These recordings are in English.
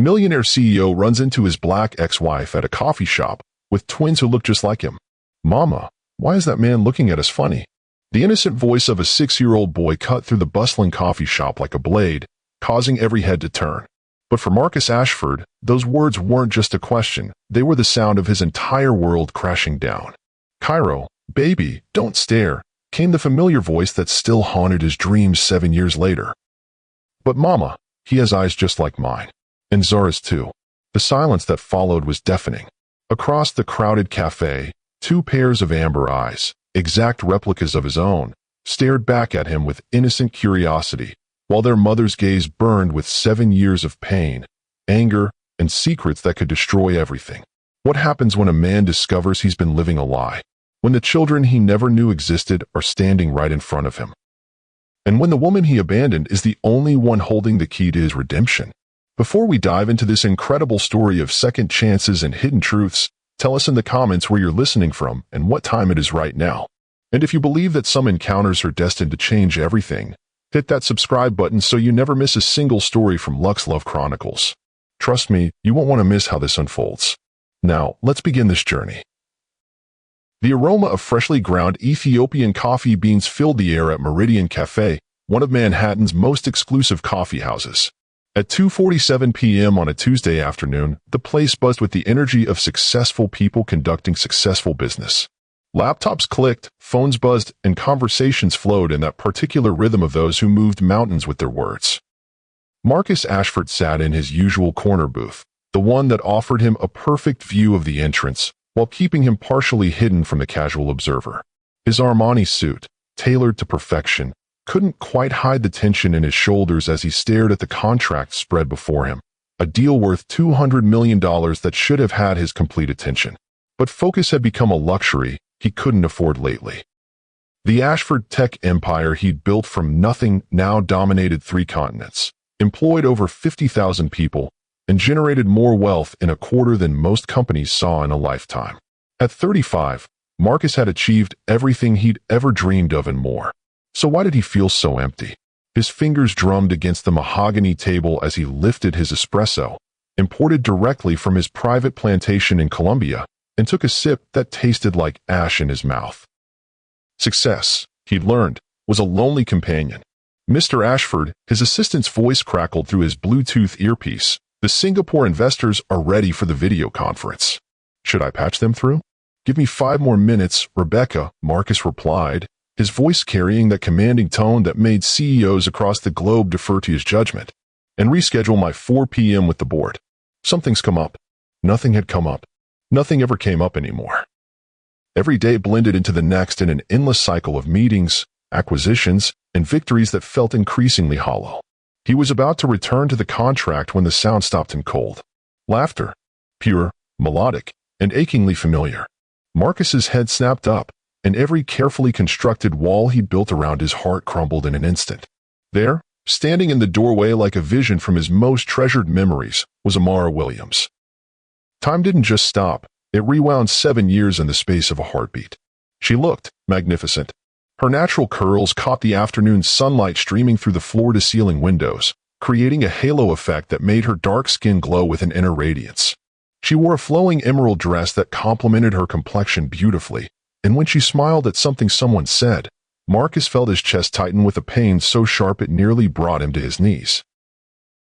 Millionaire CEO runs into his black ex-wife at a coffee shop with twins who look just like him. "Mama, why is that man looking at us funny?" The innocent voice of a 6-year-old boy cut through the bustling coffee shop like a blade, causing every head to turn. But for Marcus Ashford, those words weren't just a question, they were the sound of his entire world crashing down. "Cairo, baby, don't stare," came the familiar voice that still haunted his dreams 7 years later. "But Mama, he has eyes just like mine. And Zara's too." The silence that followed was deafening. Across the crowded cafe, 2 pairs of amber eyes, exact replicas of his own, stared back at him with innocent curiosity, while their mother's gaze burned with 7 years of pain, anger, and secrets that could destroy everything. What happens when a man discovers he's been living a lie? When the children he never knew existed are standing right in front of him? And when the woman he abandoned is the only one holding the key to his redemption? Before we dive into this incredible story of second chances and hidden truths, tell us in the comments where you're listening from and what time it is right now. And if you believe that some encounters are destined to change everything, hit that subscribe button so you never miss a single story from Lux Love Chronicles. Trust me, you won't want to miss how this unfolds. Now, let's begin this journey. The aroma of freshly ground Ethiopian coffee beans filled the air at Meridian Cafe, one of Manhattan's most exclusive coffee houses. At 2:47 p.m. on a Tuesday afternoon, the place buzzed with the energy of successful people conducting successful business. Laptops clicked, phones buzzed, and conversations flowed in that particular rhythm of those who moved mountains with their words. Marcus Ashford sat in his usual corner booth, the one that offered him a perfect view of the entrance, while keeping him partially hidden from the casual observer. His Armani suit, tailored to perfection, couldn't quite hide the tension in his shoulders as he stared at the contract spread before him, a deal worth $200 million that should have had his complete attention. But focus had become a luxury he couldn't afford lately. The Ashford tech empire he'd built from nothing now dominated 3 continents, employed over 50,000 people, and generated more wealth in a quarter than most companies saw in a lifetime. At 35, Marcus had achieved everything he'd ever dreamed of and more. So why did he feel so empty? His fingers drummed against the mahogany table as he lifted his espresso, imported directly from his private plantation in Colombia, and took a sip that tasted like ash in his mouth. Success, he'd learned, was a lonely companion. "Mr. Ashford," his assistant's voice crackled through his Bluetooth earpiece, "the Singapore investors are ready for the video conference. Should I patch them through?" "Give me 5 more minutes, Rebecca," Marcus replied, his voice carrying that commanding tone that made CEOs across the globe defer to his judgment, "and reschedule my 4 p.m. with the board. Something's come up." Nothing had come up. Nothing ever came up anymore. Every day blended into the next in an endless cycle of meetings, acquisitions, and victories that felt increasingly hollow. He was about to return to the contract when the sound stopped him cold. Laughter. Pure, melodic, and achingly familiar. Marcus's head snapped up, and every carefully constructed wall he built around his heart crumbled in an instant. There, standing in the doorway like a vision from his most treasured memories, was Amara Williams. Time didn't just stop, it rewound 7 years in the space of a heartbeat. She looked magnificent. Her natural curls caught the afternoon sunlight streaming through the floor-to-ceiling windows, creating a halo effect that made her dark skin glow with an inner radiance. She wore a flowing emerald dress that complemented her complexion beautifully, and when she smiled at something someone said, Marcus felt his chest tighten with a pain so sharp it nearly brought him to his knees.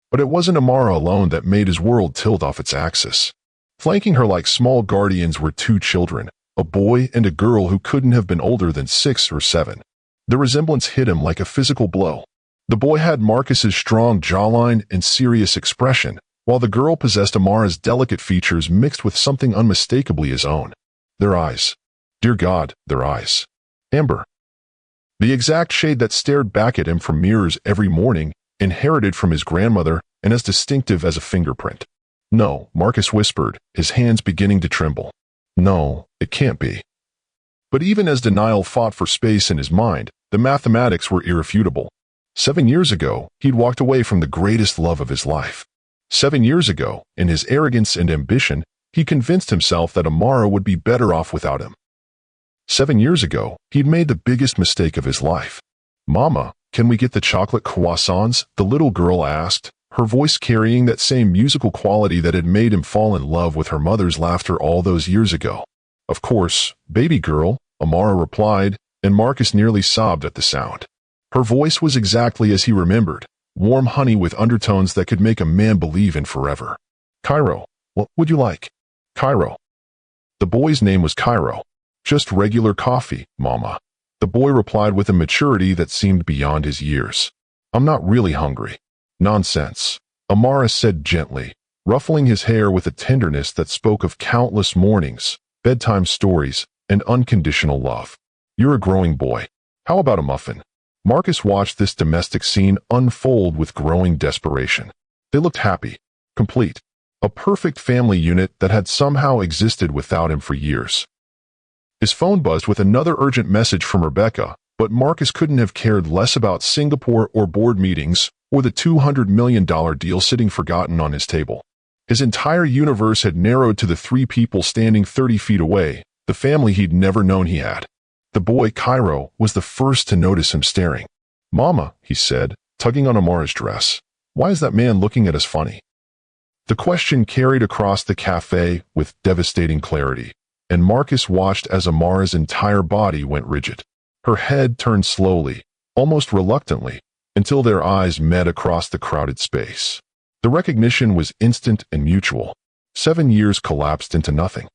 But it wasn't Amara alone that made his world tilt off its axis. Flanking her like small guardians were 2 children, a boy and a girl who couldn't have been older than 6 or 7. The resemblance hit him like a physical blow. The boy had Marcus's strong jawline and serious expression, while the girl possessed Amara's delicate features mixed with something unmistakably his own. Their eyes. Dear God, their eyes. Amber. The exact shade that stared back at him from mirrors every morning, inherited from his grandmother and as distinctive as a fingerprint. "No," Marcus whispered, his hands beginning to tremble. "No, it can't be." But even as denial fought for space in his mind, the mathematics were irrefutable. 7 years ago, he'd walked away from the greatest love of his life. 7 years ago, in his arrogance and ambition, he convinced himself that Amara would be better off without him. 7 years ago, he'd made the biggest mistake of his life. "Mama, can we get the chocolate croissants?" the little girl asked, her voice carrying that same musical quality that had made him fall in love with her mother's laughter all those years ago. "Of course, baby girl," Amara replied, and Marcus nearly sobbed at the sound. Her voice was exactly as he remembered, warm honey with undertones that could make a man believe in forever. "Cairo, what would you like?" "Cairo." The boy's name was Cairo. "Just regular coffee, Mama," the boy replied with a maturity that seemed beyond his years. "I'm not really hungry." "Nonsense," Amara said gently, ruffling his hair with a tenderness that spoke of countless mornings, bedtime stories, and unconditional love. "You're a growing boy. How about a muffin?" Marcus watched this domestic scene unfold with growing desperation. They looked happy, complete, a perfect family unit that had somehow existed without him for years. His phone buzzed with another urgent message from Rebecca, but Marcus couldn't have cared less about Singapore or board meetings or the $200 million deal sitting forgotten on his table. His entire universe had narrowed to the three people standing 30 feet away, the family he'd never known he had. The boy, Cairo, was the first to notice him staring. "Mama," he said, tugging on Amara's dress, "why is that man looking at us funny?" The question carried across the cafe with devastating clarity, and Marcus watched as Amara's entire body went rigid. Her head turned slowly, almost reluctantly, until their eyes met across the crowded space. The recognition was instant and mutual. 7 years collapsed into nothing.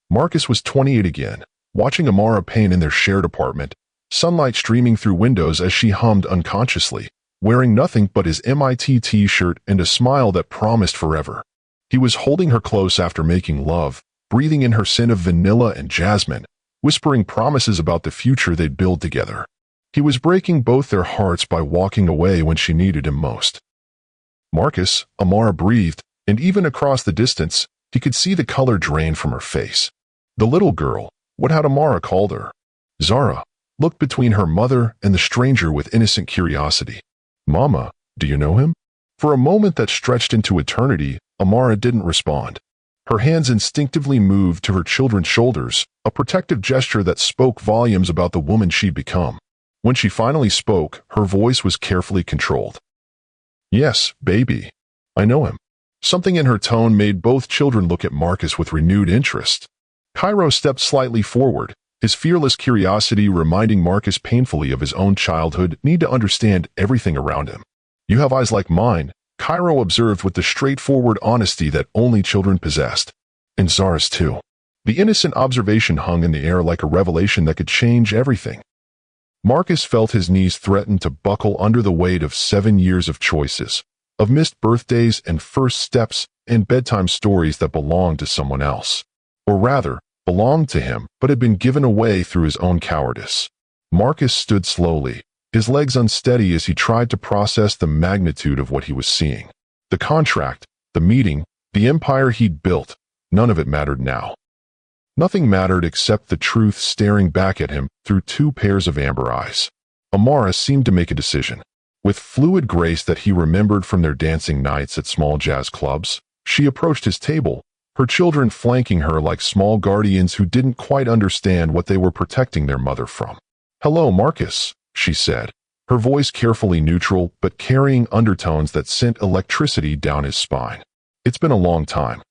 Marcus was 28 again, watching Amara paint in their shared apartment, sunlight streaming through windows as she hummed unconsciously, wearing nothing but his MIT t-shirt and a smile that promised forever. He was holding her close after making love, breathing in her scent of vanilla and jasmine, whispering promises about the future they'd build together. He was breaking both their hearts by walking away when she needed him most. "Marcus," Amara breathed, and even across the distance, he could see the color drain from her face. The little girl, what had Amara called her? Zara, looked between her mother and the stranger with innocent curiosity. "Mama, do you know him?" For a moment that stretched into eternity, Amara didn't respond. Her hands instinctively moved to her children's shoulders, a protective gesture that spoke volumes about the woman she'd become. When she finally spoke, her voice was carefully controlled. "Yes, baby. I know him." Something in her tone made both children look at Marcus with renewed interest. Cairo stepped slightly forward, his fearless curiosity reminding Marcus painfully of his own childhood need to understand everything around him. "You have eyes like mine," Cairo observed with the straightforward honesty that only children possessed. "And Zara's too." The innocent observation hung in the air like a revelation that could change everything. Marcus felt his knees threaten to buckle under the weight of 7 years of choices, of missed birthdays and first steps and bedtime stories that belonged to someone else. Or rather, belonged to him, but had been given away through his own cowardice. Marcus stood slowly, his legs unsteady as he tried to process the magnitude of what he was seeing. The contract, the meeting, the empire he'd built, none of it mattered now. Nothing mattered except the truth staring back at him through 2 pairs of amber eyes. Amara seemed to make a decision. With fluid grace that he remembered from their dancing nights at small jazz clubs, she approached his table, her children flanking her like small guardians who didn't quite understand what they were protecting their mother from. "Hello, Marcus," she said, her voice carefully neutral but carrying undertones that sent electricity down his spine. "It's been a long time."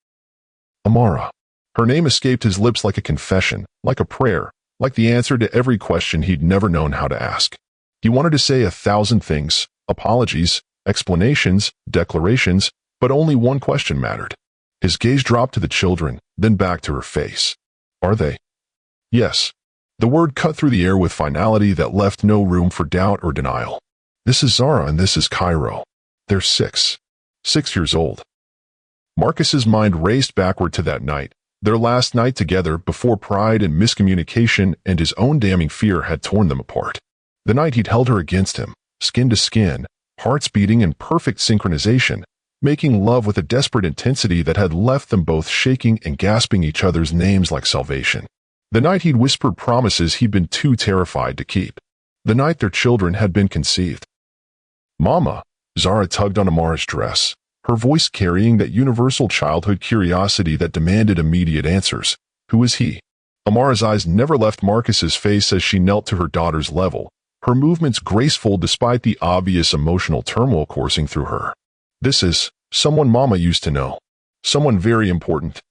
"Amara." Her name escaped his lips like a confession, like a prayer, like the answer to every question he'd never known how to ask. He wanted to say 1,000 things, apologies, explanations, declarations, but only one question mattered. His gaze dropped to the children, then back to her face. "Are they?" "Yes." The word cut through the air with finality that left no room for doubt or denial. "This is Zara and this is Cairo. They're 6 years old." Marcus's mind raced backward to that night, their last night together before pride and miscommunication and his own damning fear had torn them apart. The night he'd held her against him, skin to skin, hearts beating in perfect synchronization, making love with a desperate intensity that had left them both shaking and gasping each other's names like salvation. The night he'd whispered promises he'd been too terrified to keep. The night their children had been conceived. "Mama," Zara tugged on Amara's dress, her voice carrying that universal childhood curiosity that demanded immediate answers. "Who is he?" Amara's eyes never left Marcus's face as she knelt to her daughter's level, her movements graceful despite the obvious emotional turmoil coursing through her. This is someone Mama used to know. Someone very important.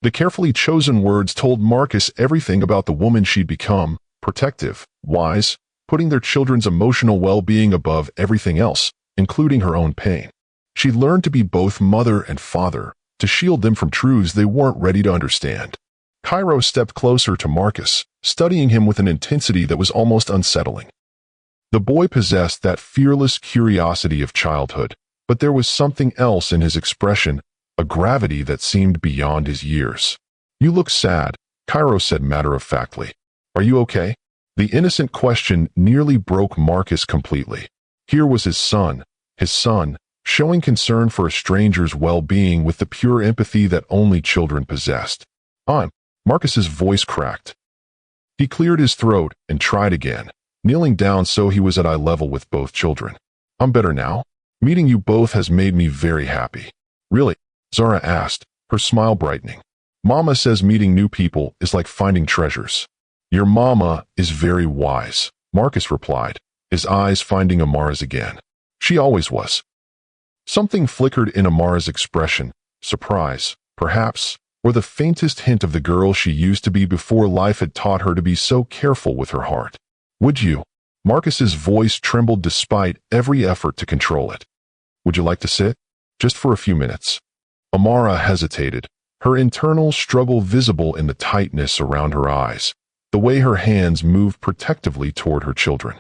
The carefully chosen words told Marcus everything about the woman she'd become: protective, wise, putting their children's emotional well-being above everything else, including her own pain. She'd learned to be both mother and father, to shield them from truths they weren't ready to understand. Cairo stepped closer to Marcus, studying him with an intensity that was almost unsettling. The boy possessed that fearless curiosity of childhood, but there was something else in his expression, a gravity that seemed beyond his years. "You look sad," Cairo said matter-of-factly. "Are you okay?" The innocent question nearly broke Marcus completely. Here was his son, showing concern for a stranger's well-being with the pure empathy that only children possessed. Marcus's voice cracked. He cleared his throat and tried again, kneeling down so he was at eye level with both children. "I'm better now. Meeting you both has made me very happy." "Really?" Zara asked, her smile brightening. "Mama says meeting new people is like finding treasures." "Your mama is very wise," Marcus replied, his eyes finding Amara's again. "She always was." Something flickered in Amara's expression, surprise, perhaps, or the faintest hint of the girl she used to be before life had taught her to be so careful with her heart. "Would you?" Marcus's voice trembled despite every effort to control it. "Would you like to sit? Just for a few minutes?" Amara hesitated, her internal struggle visible in the tightness around her eyes, the way her hands moved protectively toward her children.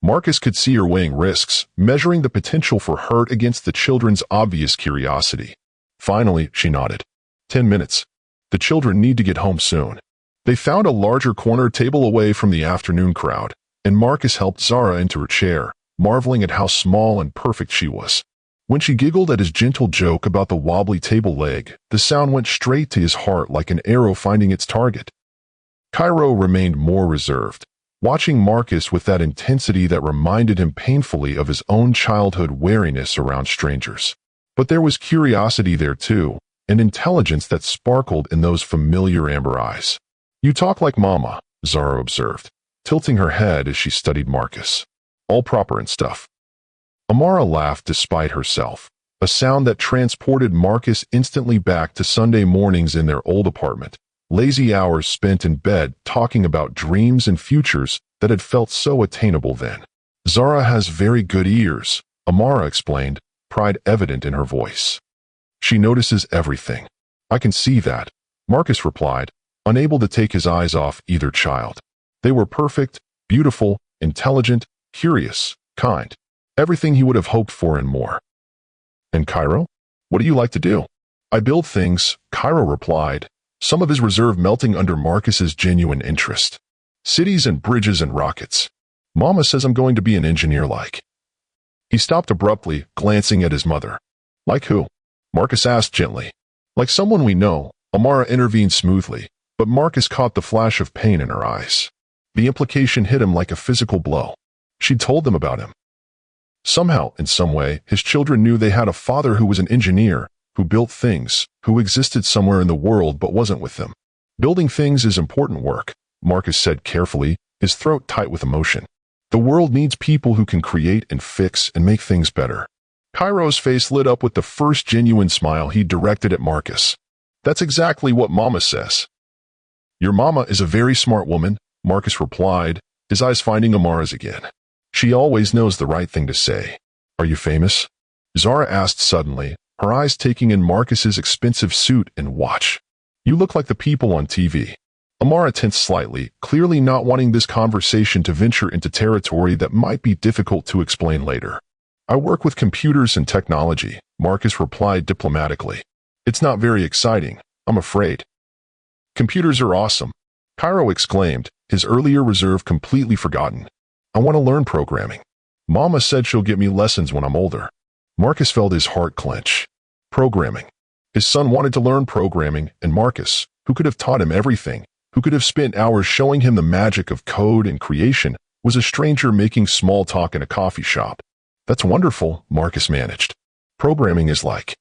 Marcus could see her weighing risks, measuring the potential for hurt against the children's obvious curiosity. Finally, she nodded. 10 minutes. The children need to get home soon." They found a larger corner table away from the afternoon crowd, and Marcus helped Zara into her chair, marveling at how small and perfect she was. When she giggled at his gentle joke about the wobbly table leg, the sound went straight to his heart like an arrow finding its target. Cairo remained more reserved, watching Marcus with that intensity that reminded him painfully of his own childhood wariness around strangers. But there was curiosity there too, an intelligence that sparkled in those familiar amber eyes. "You talk like Mama," Zara observed, tilting her head as she studied Marcus. "All proper and stuff." Amara laughed despite herself, a sound that transported Marcus instantly back to Sunday mornings in their old apartment, lazy hours spent in bed talking about dreams and futures that had felt so attainable then. "Zara has very good ears," Amara explained, pride evident in her voice. "She notices everything." "I can see that," Marcus replied, unable to take his eyes off either child. They were perfect, beautiful, intelligent, curious, kind. Everything he would have hoped for and more. "And Cairo? What do you like to do?" "I build things," Cairo replied, some of his reserve melting under Marcus's genuine interest. "Cities and bridges and rockets. Mama says I'm going to be an engineer like." He stopped abruptly, glancing at his mother. "Like who?" Marcus asked gently. "Like someone we know," Amara intervened smoothly, but Marcus caught the flash of pain in her eyes. The implication hit him like a physical blow. She'd told them about him. Somehow, in some way, his children knew they had a father who was an engineer, who built things, who existed somewhere in the world but wasn't with them. "Building things is important work," Marcus said carefully, his throat tight with emotion. "The world needs people who can create and fix and make things better." Cairo's face lit up with the first genuine smile he directed at Marcus. "That's exactly what Mama says." "Your mama is a very smart woman," Marcus replied, his eyes finding Amara's again. "She always knows the right thing to say." "Are you famous?" Zara asked suddenly, her eyes taking in Marcus's expensive suit and watch. "You look like the people on TV." Amara tensed slightly, clearly not wanting this conversation to venture into territory that might be difficult to explain later. "I work with computers and technology," Marcus replied diplomatically. "It's not very exciting, I'm afraid." "Computers are awesome," Cairo exclaimed, his earlier reserve completely forgotten. "I want to learn programming. Mama said she'll get me lessons when I'm older." Marcus felt his heart clench. Programming. His son wanted to learn programming, and Marcus, who could have taught him everything, who could have spent hours showing him the magic of code and creation, was a stranger making small talk in a coffee shop. "That's wonderful," Marcus managed. "Programming is like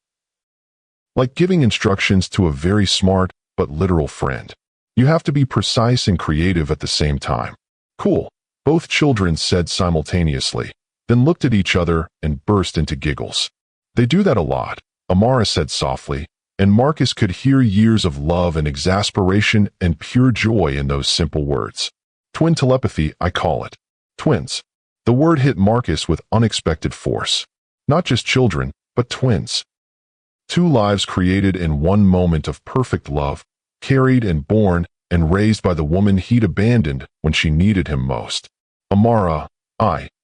giving instructions to a very smart but literal friend. You have to be precise and creative at the same time." "Cool," both children said simultaneously, then looked at each other and burst into giggles. They do that a lot, Amara said softly, and Marcus could hear years of love and exasperation and pure joy in those simple words. Twin telepathy, I call it. Twins. The word hit Marcus with unexpected force. Not just children, but twins. Two lives created in one moment of perfect love, carried and born and raised by the woman he'd abandoned when she needed him most. Amara,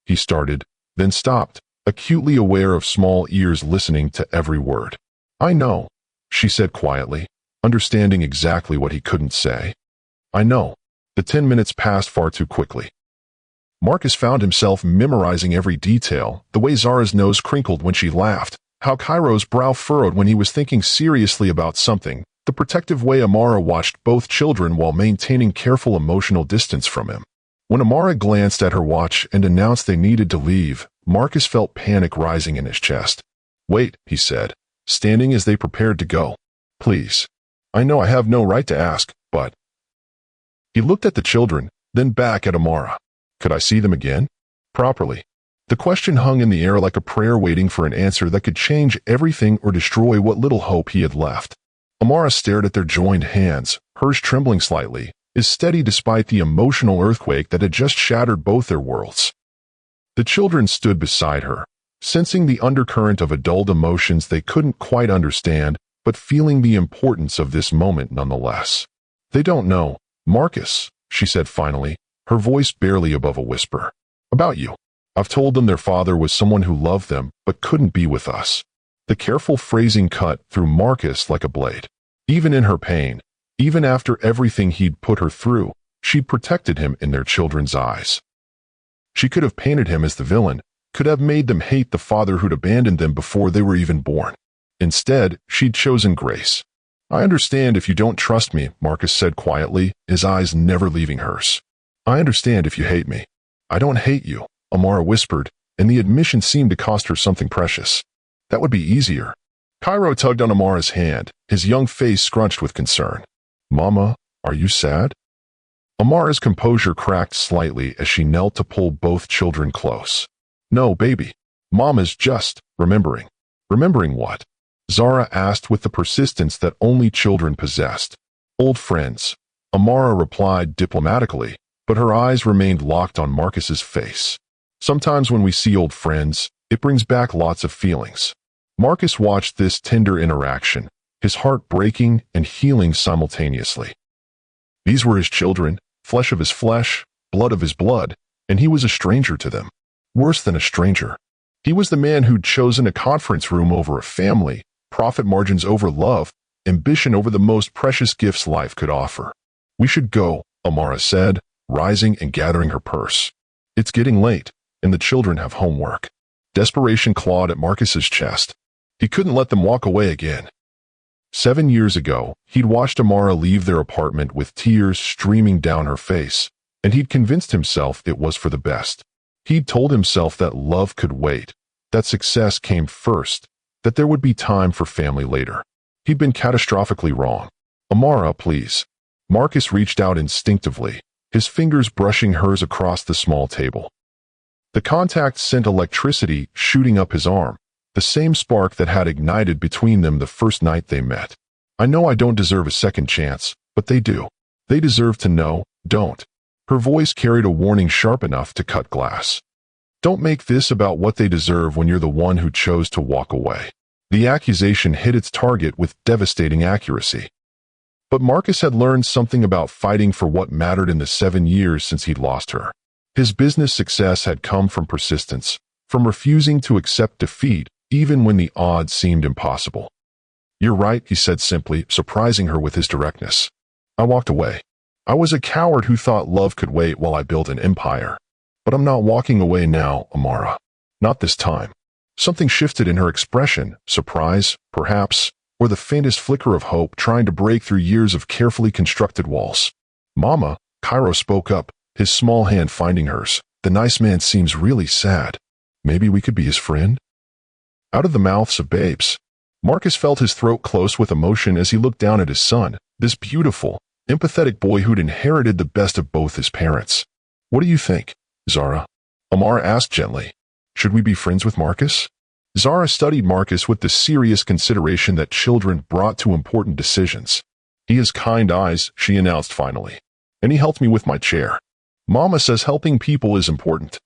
he started, then stopped, acutely aware of small ears listening to every word. I know, she said quietly, understanding exactly what he couldn't say. I know. The 10 minutes passed far too quickly. Marcus found himself memorizing every detail, the way Zara's nose crinkled when she laughed, how Cairo's brow furrowed when he was thinking seriously about something, the protective way Amara watched both children while maintaining careful emotional distance from him. When Amara glanced at her watch and announced they needed to leave, Marcus felt panic rising in his chest. Wait, he said, standing as they prepared to go. Please. I know I have no right to ask, but... He looked at the children, then back at Amara. Could I see them again? Properly. The question hung in the air like a prayer waiting for an answer that could change everything or destroy what little hope he had left. Amara stared at their joined hands, hers trembling slightly, is steady despite the emotional earthquake that had just shattered both their worlds. The children stood beside her, sensing the undercurrent of adult emotions they couldn't quite understand, but feeling the importance of this moment nonetheless. They don't know, Marcus, she said finally, her voice barely above a whisper. About you. I've told them their father was someone who loved them but couldn't be with us. The careful phrasing cut through Marcus like a blade. Even in her pain, even after everything he'd put her through, she'd protected him in their children's eyes. She could have painted him as the villain, could have made them hate the father who'd abandoned them before they were even born. Instead, she'd chosen grace. I understand if you don't trust me, Marcus said quietly, his eyes never leaving hers. I understand if you hate me. I don't hate you, Amara whispered, and the admission seemed to cost her something precious. That would be easier. Cairo tugged on Amara's hand, his young face scrunched with concern. Mama, are you sad? Amara's composure cracked slightly as she knelt to pull both children close. No, baby. Mama's just remembering. Remembering what? Zara asked with the persistence that only children possessed. Old friends. Amara replied diplomatically, but her eyes remained locked on Marcus's face. Sometimes when we see old friends, it brings back lots of feelings. Marcus watched this tender interaction, his heart breaking and healing simultaneously. These were his children, flesh of his flesh, blood of his blood, and he was a stranger to them. Worse than a stranger. He was the man who'd chosen a conference room over a family, profit margins over love, ambition over the most precious gifts life could offer. We should go, Amara said, rising and gathering her purse. It's getting late, and the children have homework. Desperation clawed at Marcus's chest. He couldn't let them walk away again. 7 years ago, he'd watched Amara leave their apartment with tears streaming down her face, and he'd convinced himself it was for the best. He'd told himself that love could wait, that success came first, that there would be time for family later. He'd been catastrophically wrong. Amara, please. Marcus reached out instinctively, his fingers brushing hers across the small table. The contact sent electricity shooting up his arm, the same spark that had ignited between them the first night they met. I know I don't deserve a second chance, but they do. They deserve to know, don't. Her voice carried a warning sharp enough to cut glass. Don't make this about what they deserve when you're the one who chose to walk away. The accusation hit its target with devastating accuracy. But Marcus had learned something about fighting for what mattered in the 7 years since he'd lost her. His business success had come from persistence, from refusing to accept defeat even when the odds seemed impossible. You're right, he said simply, surprising her with his directness. I walked away. I was a coward who thought love could wait while I built an empire. But I'm not walking away now, Amara. Not this time. Something shifted in her expression, surprise, perhaps, or the faintest flicker of hope trying to break through years of carefully constructed walls. Mama, Cairo spoke up, his small hand finding hers. The nice man seems really sad. Maybe we could be his friend? Out of the mouths of babes. Marcus felt his throat close with emotion as he looked down at his son, this beautiful, empathetic boy who'd inherited the best of both his parents. What do you think, Zara? Amara asked gently. Should we be friends with Marcus? Zara studied Marcus with the serious consideration that children brought to important decisions. "He has kind eyes," she announced finally. "And he helped me with my chair. Mama says helping people is important."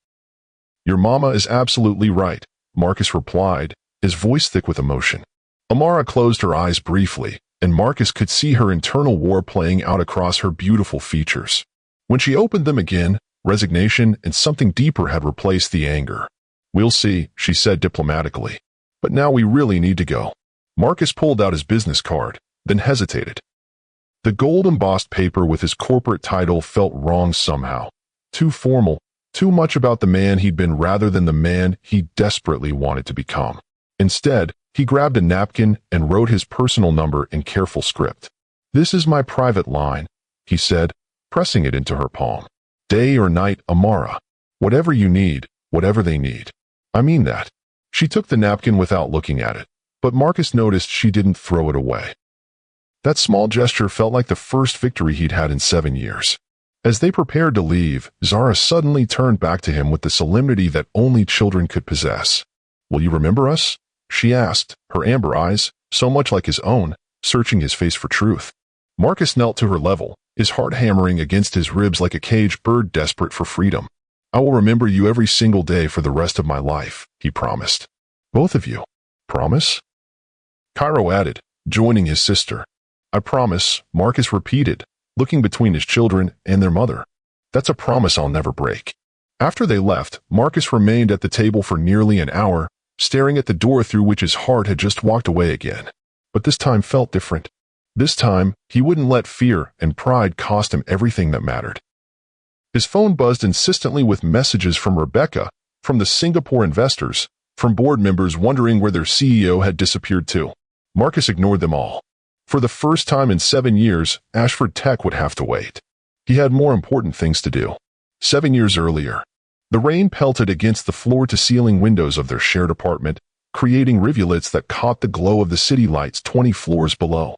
"Your mama is absolutely right," Marcus replied, his voice thick with emotion. Amara closed her eyes briefly, and Marcus could see her internal war playing out across her beautiful features. When she opened them again, resignation and something deeper had replaced the anger. "We'll see," she said diplomatically. "But now we really need to go." Marcus pulled out his business card, then hesitated. The gold-embossed paper with his corporate title felt wrong somehow. Too formal, too much about the man he'd been rather than the man he desperately wanted to become. Instead, he grabbed a napkin and wrote his personal number in careful script. "This is my private line," he said, pressing it into her palm. "Day or night, Amara. Whatever you need, whatever they need. I mean that." She took the napkin without looking at it, but Marcus noticed she didn't throw it away. That small gesture felt like the first victory he'd had in 7 years. As they prepared to leave, Zara suddenly turned back to him with the solemnity that only children could possess. "Will you remember us?" she asked, her amber eyes, so much like his own, searching his face for truth. Marcus knelt to her level, his heart hammering against his ribs like a caged bird desperate for freedom. "I will remember you every single day for the rest of my life," he promised. "Both of you. Promise?" Cairo added, joining his sister. "I promise," Marcus repeated, looking between his children and their mother. "That's a promise I'll never break." After they left, Marcus remained at the table for nearly an hour, staring at the door through which his heart had just walked away again. But this time felt different. This time, he wouldn't let fear and pride cost him everything that mattered. His phone buzzed insistently with messages from Rebecca, from the Singapore investors, from board members wondering where their CEO had disappeared to. Marcus ignored them all. For the first time in 7 years, Ashford Tech would have to wait. He had more important things to do. 7 years earlier, the rain pelted against the floor-to-ceiling windows of their shared apartment, creating rivulets that caught the glow of the city lights 20 floors below.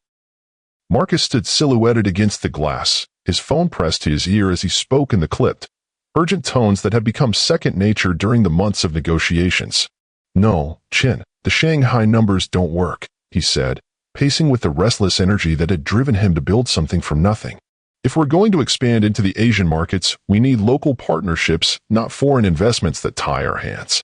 Marcus stood silhouetted against the glass, his phone pressed to his ear as he spoke in the clipped, urgent tones that had become second nature during the months of negotiations. "No, Chin, the Shanghai numbers don't work," he said, pacing with the restless energy that had driven him to build something from nothing. "If we're going to expand into the Asian markets, we need local partnerships, not foreign investments that tie our hands."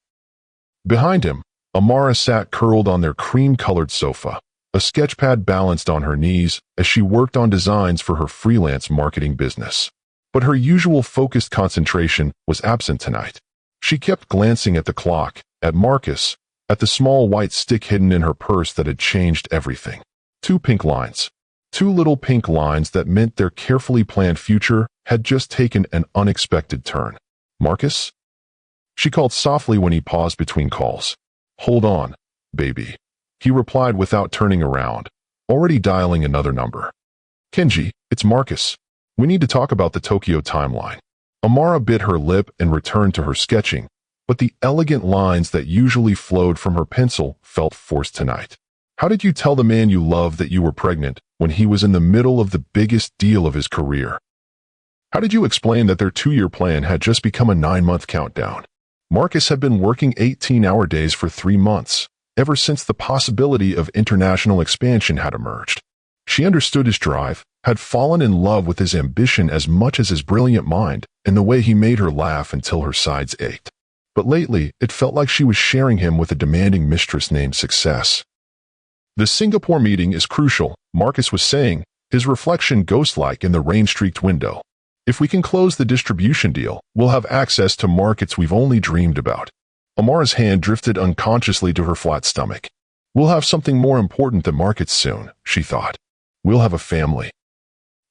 Behind him, Amara sat curled on their cream-colored sofa, a sketchpad balanced on her knees as she worked on designs for her freelance marketing business. But her usual focused concentration was absent tonight. She kept glancing at the clock, at Marcus, at the small white stick hidden in her purse that had changed everything. 2 pink lines. 2 little pink lines that meant their carefully planned future had just taken an unexpected turn. "Marcus?" She called softly when he paused between calls. "Hold on, baby," he replied without turning around, already dialing another number. "Kenji, it's Marcus. We need to talk about the Tokyo timeline." Amara bit her lip and returned to her sketching, but the elegant lines that usually flowed from her pencil felt forced tonight. "How did you tell the man you love that you were pregnant when he was in the middle of the biggest deal of his career? How did you explain that their 2-year plan had just become a 9-month countdown?" Marcus had been working 18-hour days for 3 months, ever since the possibility of international expansion had emerged. She understood his drive, had fallen in love with his ambition as much as his brilliant mind, and the way he made her laugh until her sides ached. But lately, it felt like she was sharing him with a demanding mistress named Success. "The Singapore meeting is crucial," Marcus was saying, his reflection ghost-like in the rain-streaked window. "If we can close the distribution deal, we'll have access to markets we've only dreamed about." Amara's hand drifted unconsciously to her flat stomach. "We'll have something more important than markets soon," she thought. "We'll have a family."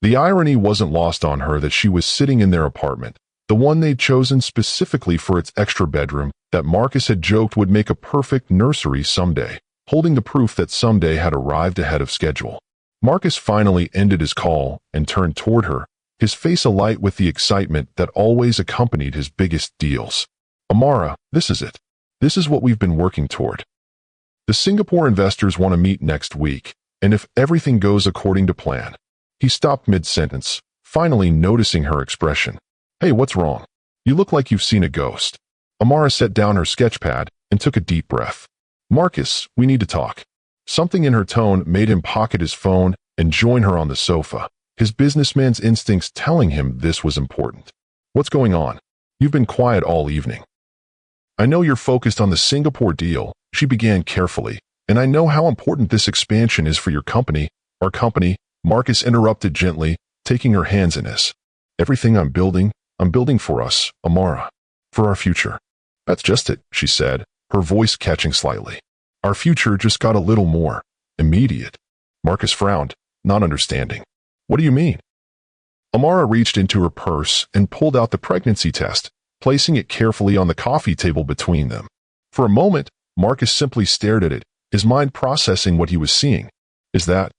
The irony wasn't lost on her that she was sitting in their apartment, the one they'd chosen specifically for its extra bedroom that Marcus had joked would make a perfect nursery someday, holding the proof that someday had arrived ahead of schedule. Marcus finally ended his call and turned toward her, his face alight with the excitement that always accompanied his biggest deals. "Amara, this is it. This is what we've been working toward. The Singapore investors want to meet next week, and if everything goes according to plan." He stopped mid-sentence, finally noticing her expression. "Hey, what's wrong? You look like you've seen a ghost." Amara set down her sketchpad and took a deep breath. Marcus, we need to talk. Something in her tone made him pocket his phone and join her on the sofa, his businessman's instincts telling him this was important. What's going on? You've been quiet all evening. I know you're focused on the Singapore deal, she began carefully, and I know how important this expansion is for your company, our company. Marcus interrupted gently, taking her hands in his. Everything I'm building for us, Amara. For our future. That's just it, she said, her voice catching slightly. Our future just got a little more immediate. Marcus frowned, not understanding. What do you mean? Amara reached into her purse and pulled out the pregnancy test, placing it carefully on the coffee table between them. For a moment, Marcus simply stared at it, his mind processing what he was seeing. Is that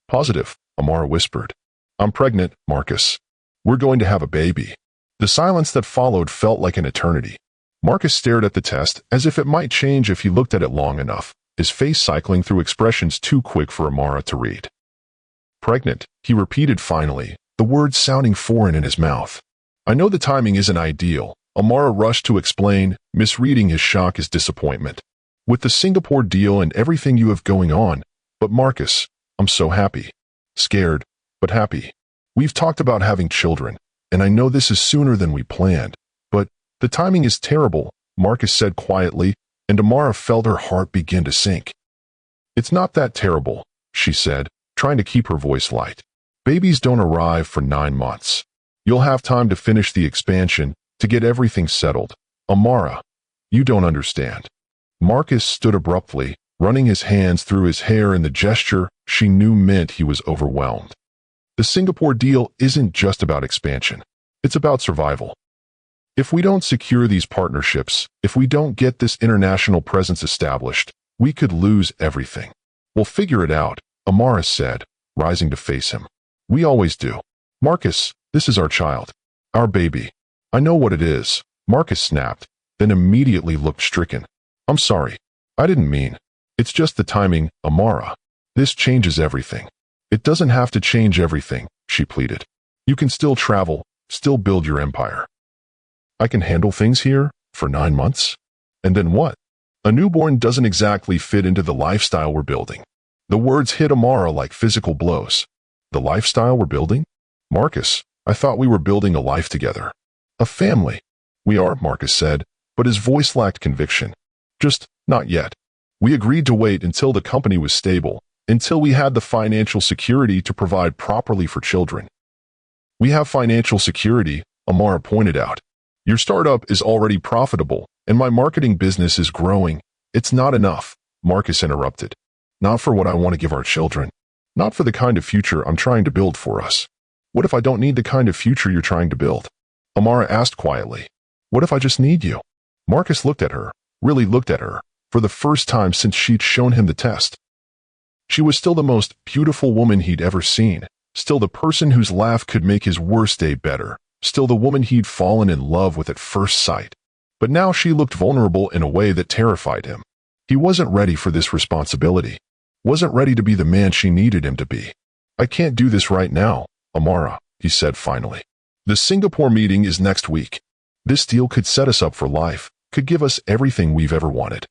positive? Amara whispered. I'm pregnant, Marcus. We're going to have a baby. The silence that followed felt like an eternity. Marcus stared at the test as if it might change if he looked at it long enough, his face cycling through expressions too quick for Amara to read. Pregnant, he repeated finally, the words sounding foreign in his mouth. I know the timing isn't ideal, Amara rushed to explain, misreading his shock as disappointment. With the Singapore deal and everything you have going on, but Marcus, I'm so happy. Scared, but happy. We've talked about having children, and I know this is sooner than we planned, but the timing is terrible, Marcus said quietly, and Amara felt her heart begin to sink. It's not that terrible, she said, trying to keep her voice light. Babies don't arrive for 9 months. You'll have time to finish the expansion, to get everything settled. Amara, you don't understand. Marcus stood abruptly, running his hands through his hair in the gesture she knew meant he was overwhelmed. The Singapore deal isn't just about expansion. It's about survival. If we don't secure these partnerships, if we don't get this international presence established, we could lose everything. We'll figure it out, Amara said, rising to face him. We always do. Marcus, this is our child. Our baby. I know what it is, Marcus snapped, then immediately looked stricken. I'm sorry. I didn't mean. It's just the timing, Amara. This changes everything. It doesn't have to change everything, she pleaded. You can still travel, still build your empire. I can handle things here for 9 months? And then what? A newborn doesn't exactly fit into the lifestyle we're building. The words hit Amara like physical blows. The lifestyle we're building? Marcus, I thought we were building a life together. A family. We are, Marcus said, but his voice lacked conviction. Just not yet. We agreed to wait until the company was stable, until we had the financial security to provide properly for children. We have financial security, Amara pointed out. Your startup is already profitable, and my marketing business is growing. It's not enough, Marcus interrupted. Not for what I want to give our children. Not for the kind of future I'm trying to build for us. What if I don't need the kind of future you're trying to build? Amara asked quietly. What if I just need you? Marcus looked at her, really looked at her, for the first time since she'd shown him the test. She was still the most beautiful woman he'd ever seen, still the person whose laugh could make his worst day better, still the woman he'd fallen in love with at first sight. But now she looked vulnerable in a way that terrified him. He wasn't ready for this responsibility. Wasn't ready to be the man she needed him to be. I can't do this right now, Amara, he said finally. The Singapore meeting is next week. This deal could set us up for life, could give us everything we've ever wanted.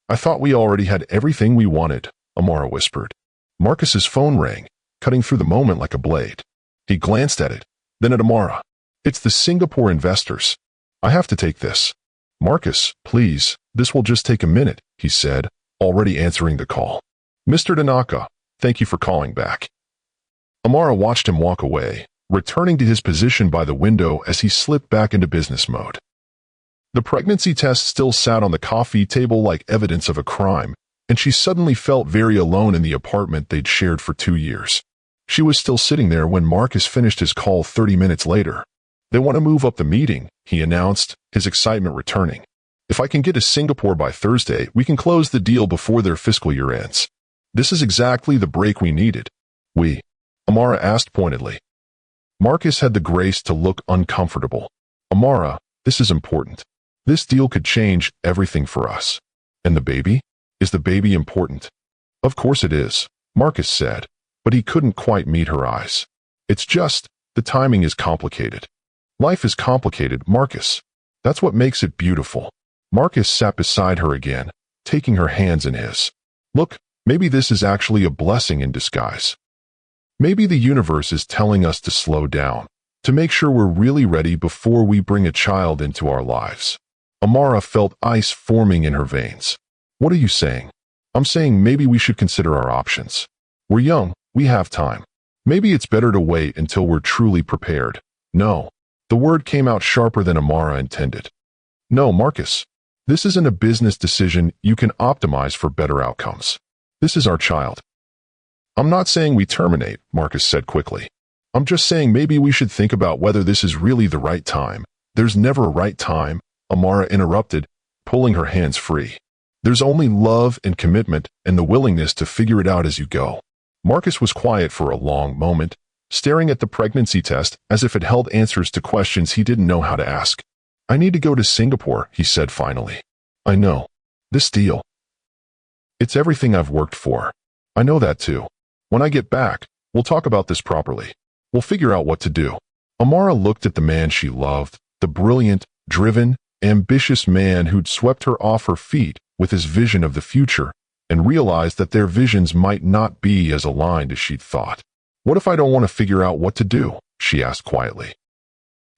I thought we already had everything we wanted, Amara whispered. Marcus's phone rang, cutting through the moment like a blade. He glanced at it, then at Amara. It's the Singapore investors. I have to take this. Marcus, please, this will just take a minute, he said, already answering the call. Mr. Tanaka, thank you for calling back. Amara watched him walk away, returning to his position by the window as he slipped back into business mode. The pregnancy test still sat on the coffee table like evidence of a crime, and she suddenly felt very alone in the apartment they'd shared for 2 years. She was still sitting there when Marcus finished his call 30 minutes later. They want to move up the meeting, he announced, his excitement returning. If I can get to Singapore by Thursday, we can close the deal before their fiscal year ends. This is exactly the break we needed. We? Amara asked pointedly. Marcus had the grace to look uncomfortable. Amara, this is important. This deal could change everything for us. And the baby? Is the baby important? Of course it is, Marcus said, but he couldn't quite meet her eyes. It's just, the timing is complicated. Life is complicated, Marcus. That's what makes it beautiful. Marcus sat beside her again, taking her hands in his. Look, maybe this is actually a blessing in disguise. Maybe the universe is telling us to slow down, to make sure we're really ready before we bring a child into our lives. Amara felt ice forming in her veins. What are you saying? I'm saying maybe we should consider our options. We're young, we have time. Maybe it's better to wait until we're truly prepared. No. The word came out sharper than Amara intended. No, Marcus. This isn't a business decision you can optimize for better outcomes. This is our child. I'm not saying we terminate, Marcus said quickly. I'm just saying maybe we should think about whether this is really the right time. There's never a right time, Amara interrupted, pulling her hands free. There's only love and commitment and the willingness to figure it out as you go. Marcus was quiet for a long moment, staring at the pregnancy test as if it held answers to questions he didn't know how to ask. I need to go to Singapore, he said finally. I know. This deal. It's everything I've worked for. I know that too. When I get back, we'll talk about this properly. We'll figure out what to do. Amara looked at the man she loved, the brilliant, driven, ambitious man who'd swept her off her feet with his vision of the future, and realized that their visions might not be as aligned as she'd thought. What if I don't want to figure out what to do? She asked quietly.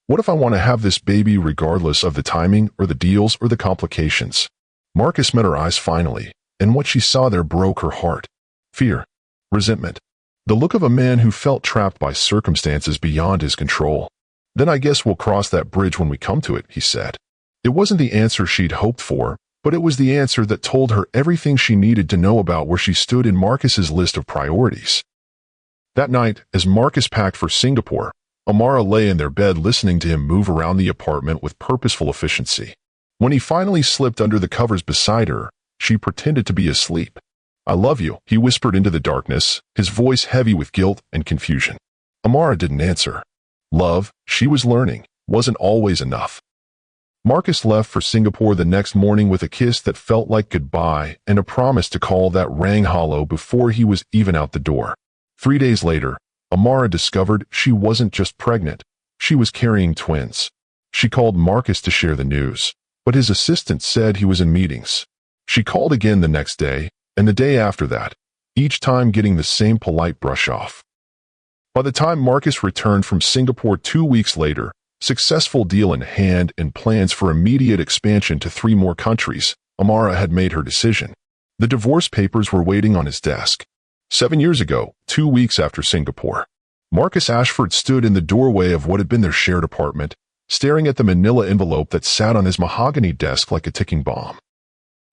What if I want to have this baby regardless of the timing or the deals or the complications? Marcus met her eyes finally, and what she saw there broke her heart. Fear. Resentment. The look of a man who felt trapped by circumstances beyond his control. Then I guess we'll cross that bridge when we come to it, he said. It wasn't the answer she'd hoped for, but it was the answer that told her everything she needed to know about where she stood in Marcus's list of priorities. That night, as Marcus packed for Singapore, Amara lay in their bed listening to him move around the apartment with purposeful efficiency. When he finally slipped under the covers beside her, she pretended to be asleep. I love you, he whispered into the darkness, his voice heavy with guilt and confusion. Amara didn't answer. Love, she was learning, wasn't always enough. Marcus left for Singapore the next morning with a kiss that felt like goodbye and a promise to call that rang hollow before he was even out the door. 3 days later, Amara discovered she wasn't just pregnant, she was carrying twins. She called Marcus to share the news, but his assistant said he was in meetings. She called again the next day, and the day after that, each time getting the same polite brush off. By the time Marcus returned from Singapore 2 weeks later, successful deal in hand and plans for immediate expansion to 3 more countries, Amara had made her decision. The divorce papers were waiting on his desk. 7 years ago, 2 weeks after Singapore, Marcus Ashford stood in the doorway of what had been their shared apartment, staring at the manila envelope that sat on his mahogany desk like a ticking bomb.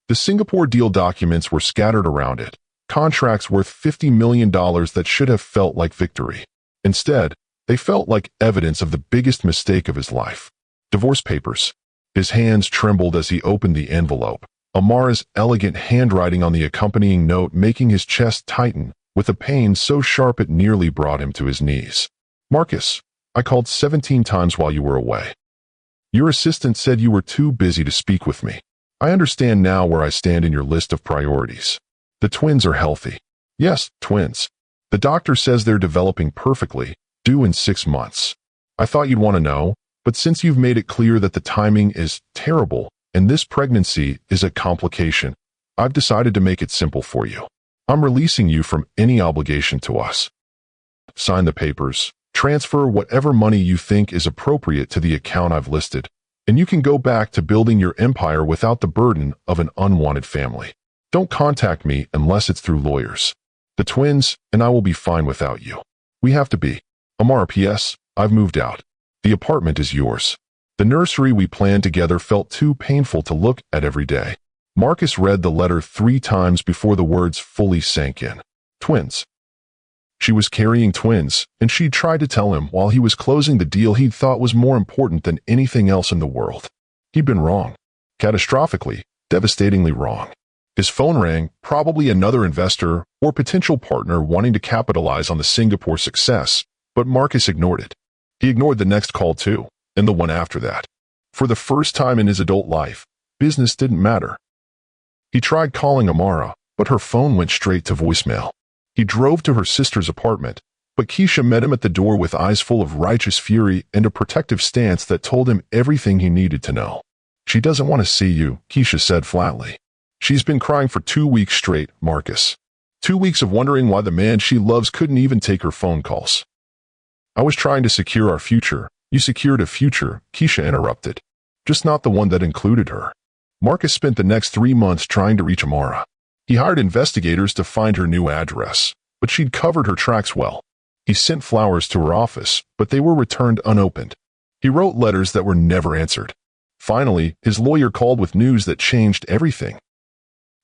The Singapore deal documents were scattered around it, contracts worth $50 million that should have felt like victory. Instead, they felt like evidence of the biggest mistake of his life. Divorce papers. His hands trembled as he opened the envelope, Amara's elegant handwriting on the accompanying note making his chest tighten with a pain so sharp it nearly brought him to his knees. Marcus, I called 17 times while you were away. Your assistant said you were too busy to speak with me. I understand now where I stand in your list of priorities. The twins are healthy. Yes, twins. The doctor says they're developing perfectly, due in 6 months. I thought you'd want to know, but since you've made it clear that the timing is terrible and this pregnancy is a complication, I've decided to make it simple for you. I'm releasing you from any obligation to us. Sign the papers, transfer whatever money you think is appropriate to the account I've listed, and you can go back to building your empire without the burden of an unwanted family. Don't contact me unless it's through lawyers. The twins and I will be fine without you. We have to be. Amara, P.S. I've moved out. The apartment is yours. The nursery we planned together felt too painful to look at every day. Marcus read the letter 3 times before the words fully sank in. Twins. She was carrying twins, and she'd tried to tell him while he was closing the deal he'd thought was more important than anything else in the world. He'd been wrong. Catastrophically, devastatingly wrong. His phone rang, probably another investor or potential partner wanting to capitalize on the Singapore success, but Marcus ignored it. He ignored the next call too, and the one after that. For the first time in his adult life, business didn't matter. He tried calling Amara, but her phone went straight to voicemail. He drove to her sister's apartment, but Keisha met him at the door with eyes full of righteous fury and a protective stance that told him everything he needed to know. She doesn't want to see you, Keisha said flatly. She's been crying for 2 weeks straight, Marcus. 2 weeks of wondering why the man she loves couldn't even take her phone calls. I was trying to secure our future. You secured a future, Keisha interrupted. Just not the one that included her. Marcus spent the next 3 months trying to reach Amara. He hired investigators to find her new address, but she'd covered her tracks well. He sent flowers to her office, but they were returned unopened. He wrote letters that were never answered. Finally, his lawyer called with news that changed everything.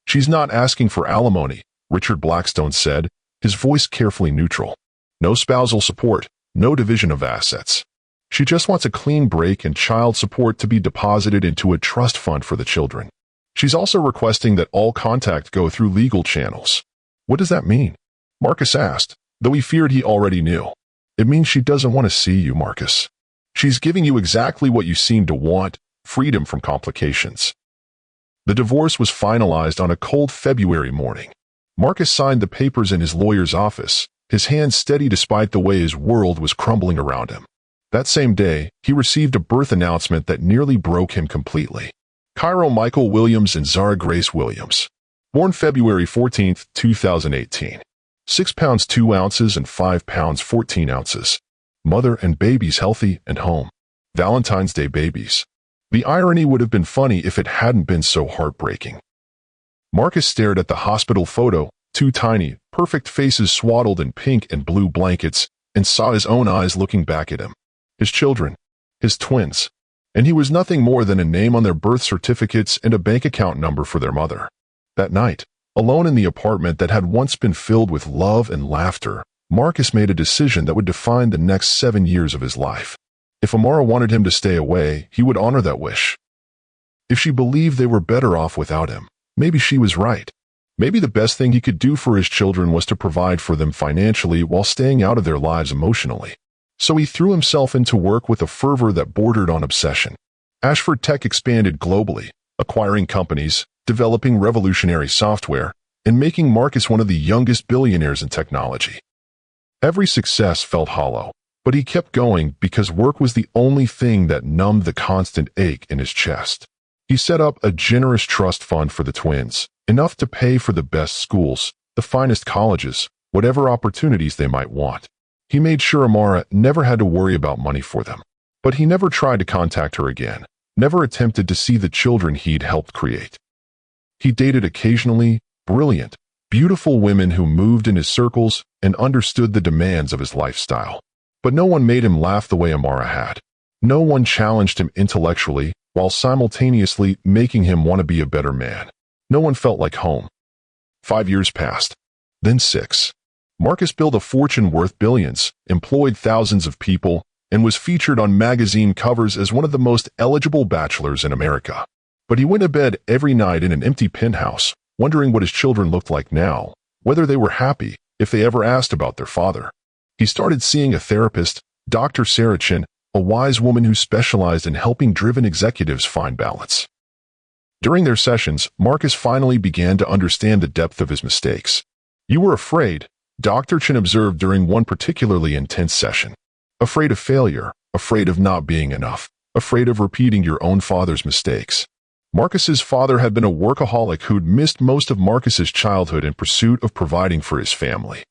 She's not asking for alimony, Richard Blackstone said, his voice carefully neutral. No spousal support, no division of assets. She just wants a clean break and child support to be deposited into a trust fund for the children. She's also requesting that all contact go through legal channels. What does that mean? Marcus asked, though he feared he already knew. It means she doesn't want to see you, Marcus. She's giving you exactly what you seem to want, freedom from complications. The divorce was finalized on a cold February morning. Marcus signed the papers in his lawyer's office, his hands steady despite the way his world was crumbling around him. That same day, he received a birth announcement that nearly broke him completely. Cairo Michael Williams and Zara Grace Williams. Born February 14, 2018. 6 pounds 2 ounces and 5 pounds 14 ounces. Mother and babies healthy and home. Valentine's Day babies. The irony would have been funny if it hadn't been so heartbreaking. Marcus stared at the hospital photo, 2 tiny, perfect faces swaddled in pink and blue blankets, and saw his own eyes looking back at him. His children. His twins. And he was nothing more than a name on their birth certificates and a bank account number for their mother. That night, alone in the apartment that had once been filled with love and laughter, Marcus made a decision that would define the next 7 years of his life. If Amara wanted him to stay away, he would honor that wish. If she believed they were better off without him, maybe she was right. Maybe the best thing he could do for his children was to provide for them financially while staying out of their lives emotionally. So he threw himself into work with a fervor that bordered on obsession. Ashford Tech expanded globally, acquiring companies, developing revolutionary software, and making Marcus one of the youngest billionaires in technology. Every success felt hollow, but he kept going because work was the only thing that numbed the constant ache in his chest. He set up a generous trust fund for the twins, enough to pay for the best schools, the finest colleges, whatever opportunities they might want. He made sure Amara never had to worry about money for them. But he never tried to contact her again, never attempted to see the children he'd helped create. He dated occasionally brilliant, beautiful women who moved in his circles and understood the demands of his lifestyle. But no one made him laugh the way Amara had. No one challenged him intellectually while simultaneously making him want to be a better man. No one felt like home. 5 years passed. Then 6. Marcus built a fortune worth billions, employed thousands of people, and was featured on magazine covers as one of the most eligible bachelors in America. But he went to bed every night in an empty penthouse, wondering what his children looked like now, whether they were happy, if they ever asked about their father. He started seeing a therapist, Dr. Sarah Chin, a wise woman who specialized in helping driven executives find balance. During their sessions, Marcus finally began to understand the depth of his mistakes. You were afraid, Dr. Chin observed during one particularly intense session. Afraid of failure, afraid of not being enough, afraid of repeating your own father's mistakes. Marcus's father had been a workaholic who'd missed most of Marcus's childhood in pursuit of providing for his family.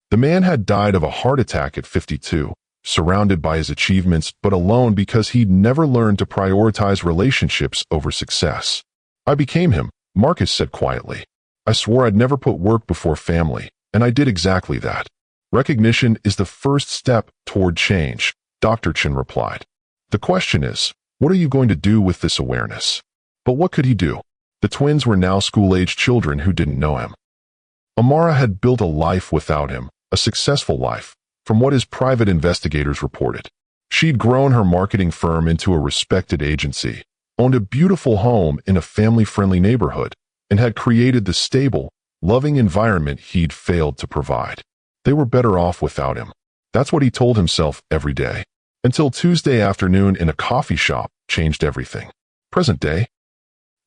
The man had died of a heart attack at 52, surrounded by his achievements but alone because he'd never learned to prioritize relationships over success. I became him, Marcus said quietly. I swore I'd never put work before family, and I did exactly that. Recognition is the first step toward change, Dr. Chin replied. The question is, what are you going to do with this awareness? But what could he do? The twins were now school-aged children who didn't know him. Amara had built a life without him, a successful life, from what his private investigators reported. She'd grown her marketing firm into a respected agency, owned a beautiful home in a family-friendly neighborhood, and had created the stable, loving environment he'd failed to provide. They were better off without him. That's what he told himself every day. Until Tuesday afternoon in a coffee shop changed everything. Present day.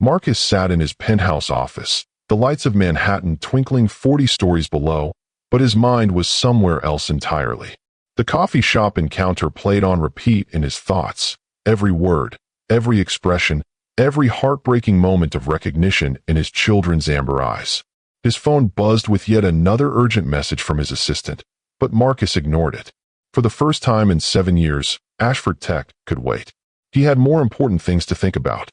Marcus sat in his penthouse office, the lights of Manhattan twinkling 40 stories below, but his mind was somewhere else entirely. The coffee shop encounter played on repeat in his thoughts, every word, every expression, every heartbreaking moment of recognition in his children's amber eyes. His phone buzzed with yet another urgent message from his assistant, but Marcus ignored it. For the first time in 7 years, Ashford Tech could wait. He had more important things to think about.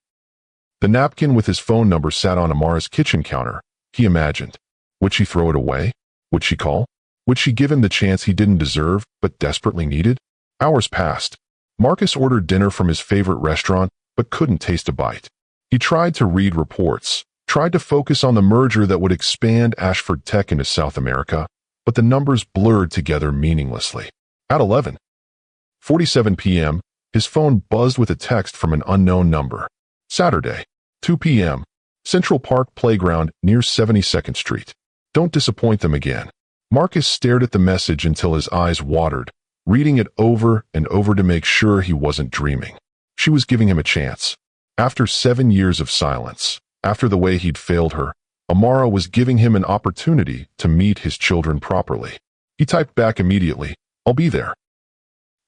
The napkin with his phone number sat on Amara's kitchen counter. He imagined. Would she throw it away? Would she call? Would she give him the chance he didn't deserve but desperately needed? Hours passed. Marcus ordered dinner from his favorite restaurant but couldn't taste a bite. He tried to read reports, tried to focus on the merger that would expand Ashford Tech into South America, but the numbers blurred together meaninglessly. At 11:47 p.m., his phone buzzed with a text from an unknown number. Saturday, 2 p.m., Central Park Playground near 72nd Street. Don't disappoint them again. Marcus stared at the message until his eyes watered, reading it over and over to make sure he wasn't dreaming. She was giving him a chance. After 7 years of silence, after the way he'd failed her, Amara was giving him an opportunity to meet his children properly. He typed back immediately, "I'll be there.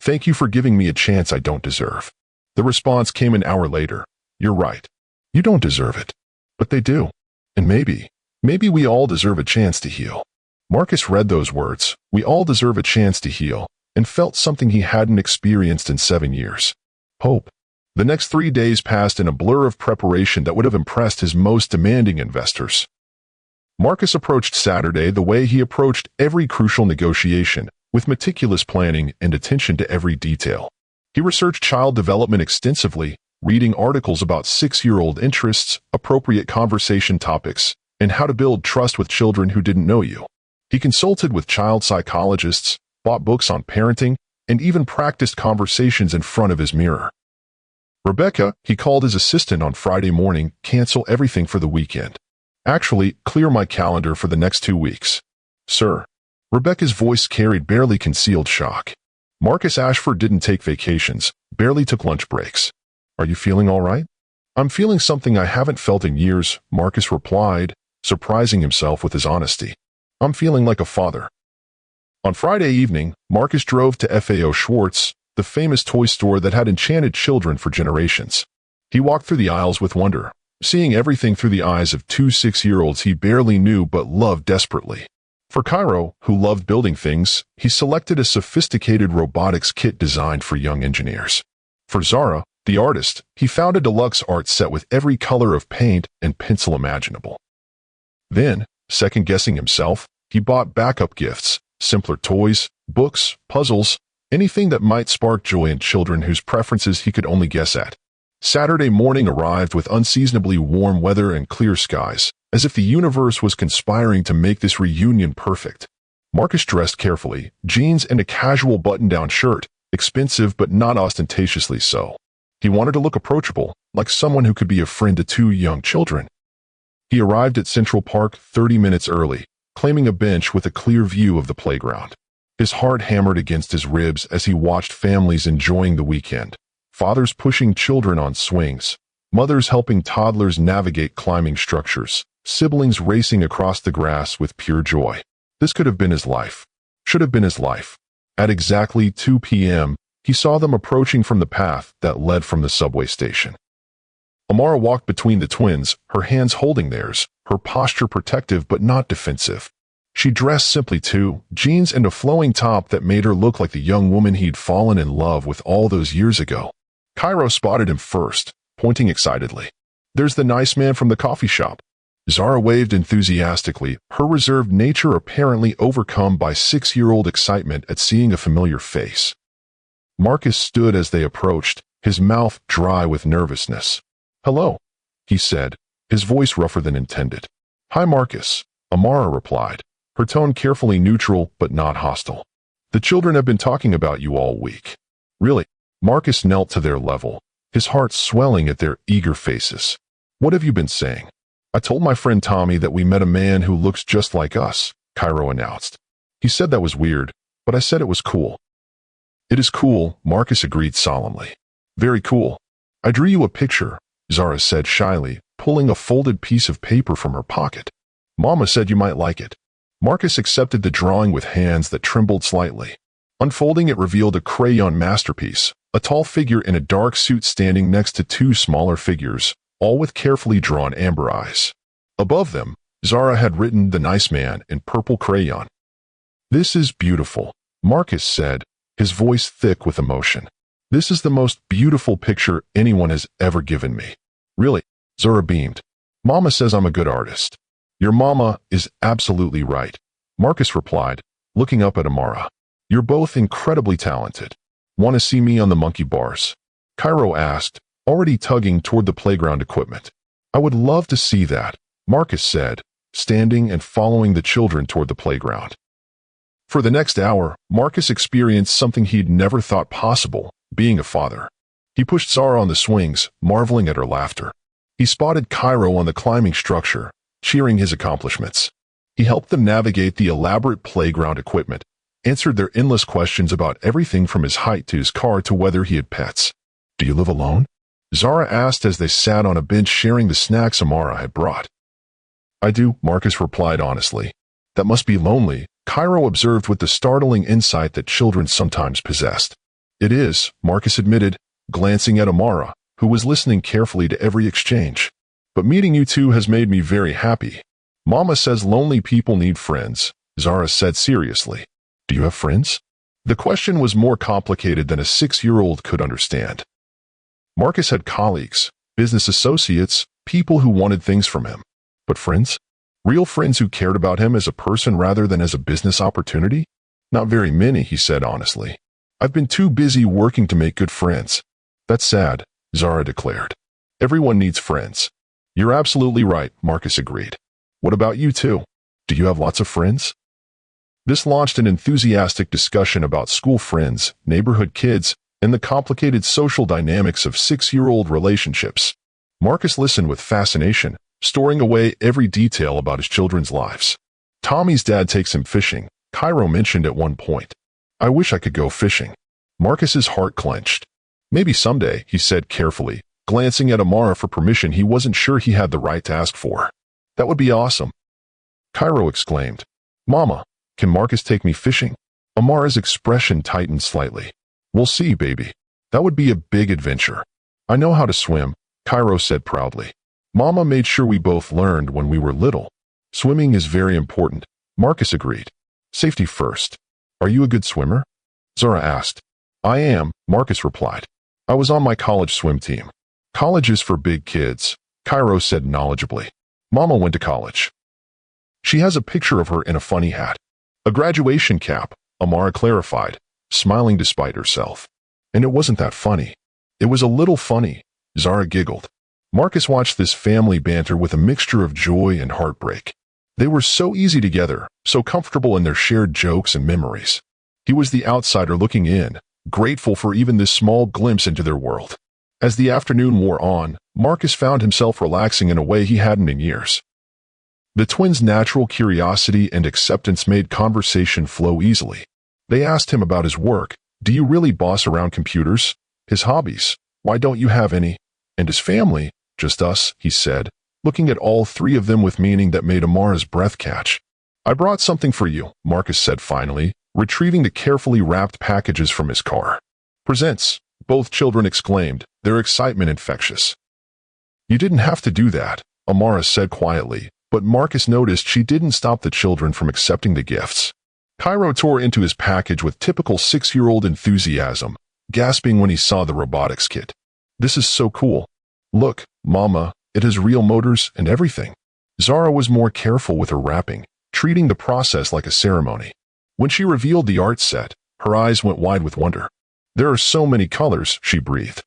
Thank you for giving me a chance I don't deserve." The response came an hour later. "You're right. You don't deserve it. But they do. And maybe we all deserve a chance to heal." Marcus read those words, "We all deserve a chance to heal," and felt something he hadn't experienced in 7 years. Hope. The next 3 days passed in a blur of preparation that would have impressed his most demanding investors. Marcus approached Saturday the way he approached every crucial negotiation, with meticulous planning and attention to every detail. He researched child development extensively, reading articles about 6-year-old interests, appropriate conversation topics, and how to build trust with children who didn't know you. He consulted with child psychologists, bought books on parenting, and even practiced conversations in front of his mirror. Rebecca, he called his assistant on Friday morning, "Cancel everything for the weekend. Actually, clear my calendar for the next 2 weeks." "Sir." Rebecca's voice carried barely concealed shock. Marcus Ashford didn't take vacations, barely took lunch breaks. "Are you feeling all right?" "I'm feeling something I haven't felt in years," Marcus replied, surprising himself with his honesty. "I'm feeling like a father." On Friday evening, Marcus drove to FAO Schwartz, the famous toy store that had enchanted children for generations. He walked through the aisles with wonder, seeing everything through the eyes of 2 6-year-olds he barely knew but loved desperately. For Cairo, who loved building things, he selected a sophisticated robotics kit designed for young engineers. For Zara, the artist, he found a deluxe art set with every color of paint and pencil imaginable. Then, second-guessing himself, he bought backup gifts, simpler toys, books, puzzles, anything that might spark joy in children whose preferences he could only guess at. Saturday morning arrived with unseasonably warm weather and clear skies, as if the universe was conspiring to make this reunion perfect. Marcus dressed carefully, jeans and a casual button-down shirt, expensive but not ostentatiously so. He wanted to look approachable, like someone who could be a friend to 2 young children. He arrived at Central Park 30 minutes early, claiming a bench with a clear view of the playground. His heart hammered against his ribs as he watched families enjoying the weekend. Fathers pushing children on swings, mothers helping toddlers navigate climbing structures, siblings racing across the grass with pure joy. This could have been his life. Should have been his life. At exactly 2 p.m., he saw them approaching from the path that led from the subway station. Amara walked between the twins, her hands holding theirs, her posture protective but not defensive. She dressed simply too, jeans and a flowing top that made her look like the young woman he'd fallen in love with all those years ago. Cairo spotted him first, pointing excitedly. "There's the nice man from the coffee shop." Zara waved enthusiastically, her reserved nature apparently overcome by 6-year-old excitement at seeing a familiar face. Marcus stood as they approached, his mouth dry with nervousness. "Hello," he said, his voice rougher than intended. "Hi, Marcus," Amara replied, her tone carefully neutral but not hostile. "The children have been talking about you all week." "Really?" Marcus knelt to their level, his heart swelling at their eager faces. "What have you been saying?" "I told my friend Tommy that we met a man who looks just like us," Cairo announced. "He said that was weird, but I said it was cool." "It is cool," Marcus agreed solemnly. "Very cool. I drew you a picture," Zara said shyly, pulling a folded piece of paper from her pocket. "Mama said you might like it." Marcus accepted the drawing with hands that trembled slightly. Unfolding it revealed a crayon masterpiece, a tall figure in a dark suit standing next to 2 smaller figures, all with carefully drawn amber eyes. Above them, Zara had written "The Nice Man" in purple crayon. "This is beautiful," Marcus said, his voice thick with emotion. "This is the most beautiful picture anyone has ever given me." "Really?" Zara beamed. "Mama says I'm a good artist." "Your mama is absolutely right," Marcus replied, looking up at Amara. "You're both incredibly talented. Want to see me on the monkey bars?" Cairo asked, already tugging toward the playground equipment. "I would love to see that," Marcus said, standing and following the children toward the playground. For the next hour, Marcus experienced something he'd never thought possible, being a father. He pushed Zara on the swings, marveling at her laughter. He spotted Cairo on the climbing structure, cheering his accomplishments. He helped them navigate the elaborate playground equipment, answered their endless questions about everything from his height to his car to whether he had pets. "Do you live alone?" Zara asked as they sat on a bench sharing the snacks Amara had brought. "I do," Marcus replied honestly. "That must be lonely," Cairo observed with the startling insight that children sometimes possessed. "It is," Marcus admitted, glancing at Amara, who was listening carefully to every exchange. "But meeting you two has made me very happy. Mama says lonely people need friends," Zara said seriously. "Do you have friends?" The question was more complicated than a 6-year-old could understand. Marcus had colleagues, business associates, people who wanted things from him. But friends? Real friends who cared about him as a person rather than as a business opportunity? "Not very many," he said honestly. "I've been too busy working to make good friends." "That's sad," Zara declared. "Everyone needs friends." "You're absolutely right," Marcus agreed. "What about you two? Do you have lots of friends?" This launched an enthusiastic discussion about school friends, neighborhood kids, and the complicated social dynamics of 6-year-old relationships. Marcus listened with fascination, storing away every detail about his children's lives. "Tommy's dad takes him fishing," Cairo mentioned at one point. "I wish I could go fishing." Marcus's heart clenched. "Maybe someday," he said carefully, glancing at Amara for permission he wasn't sure he had the right to ask for. "That would be awesome." Cairo exclaimed, "Mama, can Marcus take me fishing?" Amara's expression tightened slightly. "We'll see, baby. That would be a big adventure." "I know how to swim," Cairo said proudly. "Mama made sure we both learned when we were little." "Swimming is very important," Marcus agreed. "Safety first." "Are you a good swimmer?" Zara asked. "I am," Marcus replied. "I was on my college swim team." "College is for big kids," Cairo said knowledgeably. "Mama went to college." "She has a picture of her in a funny hat." "A graduation cap," Amara clarified, smiling despite herself. "And it wasn't that funny." "It was a little funny," Zara giggled. Marcus watched this family banter with a mixture of joy and heartbreak. They were so easy together, so comfortable in their shared jokes and memories. He was the outsider looking in, grateful for even this small glimpse into their world. As the afternoon wore on, Marcus found himself relaxing in a way he hadn't in years. The twins' natural curiosity and acceptance made conversation flow easily. They asked him about his work. "Do you really boss around computers?" His hobbies. "Why don't you have any?" And his family. "Just us," he said, looking at all three of them with meaning that made Amara's breath catch. "I brought something for you," Marcus said finally, retrieving the carefully wrapped packages from his car. "Presents," both children exclaimed, their excitement infectious. "You didn't have to do that," Amara said quietly, but Marcus noticed she didn't stop the children from accepting the gifts. Cairo tore into his package with typical 6-year-old enthusiasm, gasping when he saw the robotics kit. "This is so cool. Look, Mama, it has real motors and everything." Zara was more careful with her wrapping, treating the process like a ceremony. When she revealed the art set, her eyes went wide with wonder. "There are so many colors," she breathed.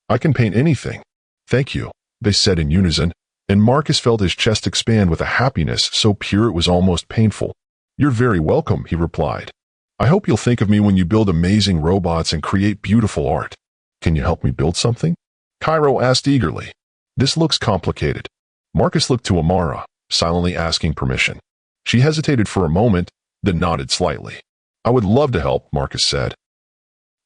"I can paint anything." "Thank you," they said in unison, and Marcus felt his chest expand with a happiness so pure it was almost painful. "You're very welcome," he replied. "I hope you'll think of me when you build amazing robots and create beautiful art." "Can you help me build something?" Cairo asked eagerly. "This looks complicated." Marcus looked to Amara, silently asking permission. She hesitated for a moment, then nodded slightly. "I would love to help," Marcus said.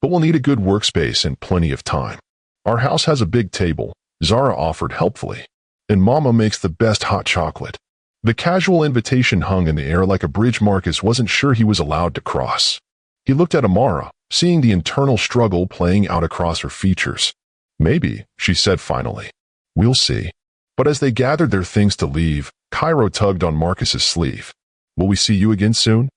"But we'll need a good workspace and plenty of time. Our house has a big table," Zara offered helpfully. "And Mama makes the best hot chocolate." The casual invitation hung in the air like a bridge Marcus wasn't sure he was allowed to cross. He looked at Amara, seeing the internal struggle playing out across her features. "Maybe," she said finally. We'll see. But as they gathered their things to leave, Cairo tugged on Marcus's sleeve. Will we see you again soon?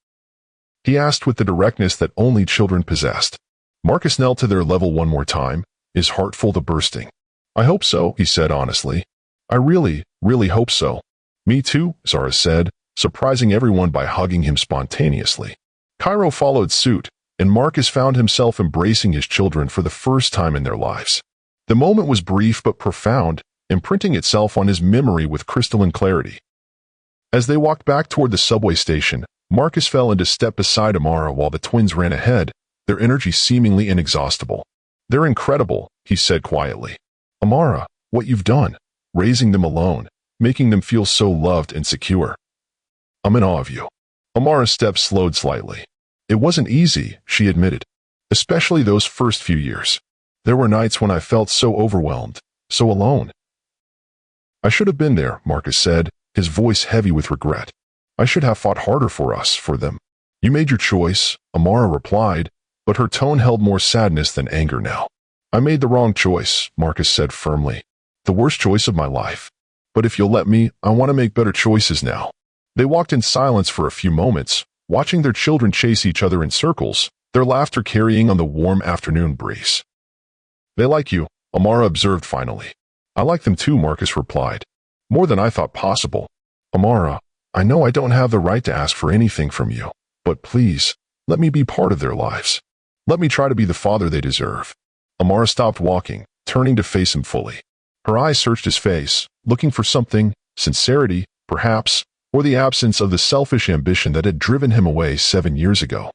He asked with the directness that only children possessed. Marcus knelt to their level one more time, his heart full to bursting. I hope so, he said honestly. I really, really hope so. Me too, Zara said, surprising everyone by hugging him spontaneously. Cairo followed suit, and Marcus found himself embracing his children for the first time in their lives. The moment was brief but profound, imprinting itself on his memory with crystalline clarity. As they walked back toward the subway station, Marcus fell into step beside Amara while the twins ran ahead, their energy seemingly inexhaustible. They're incredible, he said quietly. Amara, what you've done, raising them alone, making them feel so loved and secure. I'm in awe of you. Amara's steps slowed slightly. It wasn't easy, she admitted, especially those first few years. There were nights when I felt so overwhelmed, so alone. I should have been there, Marcus said, his voice heavy with regret. I should have fought harder for us, for them. You made your choice, Amara replied, but her tone held more sadness than anger now. I made the wrong choice, Marcus said firmly. The worst choice of my life. But if you'll let me, I want to make better choices now. They walked in silence for a few moments, watching their children chase each other in circles, their laughter carrying on the warm afternoon breeze. They like you, Amara observed finally. I like them too, Marcus replied. More than I thought possible. Amara, I know I don't have the right to ask for anything from you, but please, let me be part of their lives. Let me try to be the father they deserve. Amara stopped walking, turning to face him fully. Her eyes searched his face, looking for something, sincerity, perhaps, or the absence of the selfish ambition that had driven him away 7 years ago.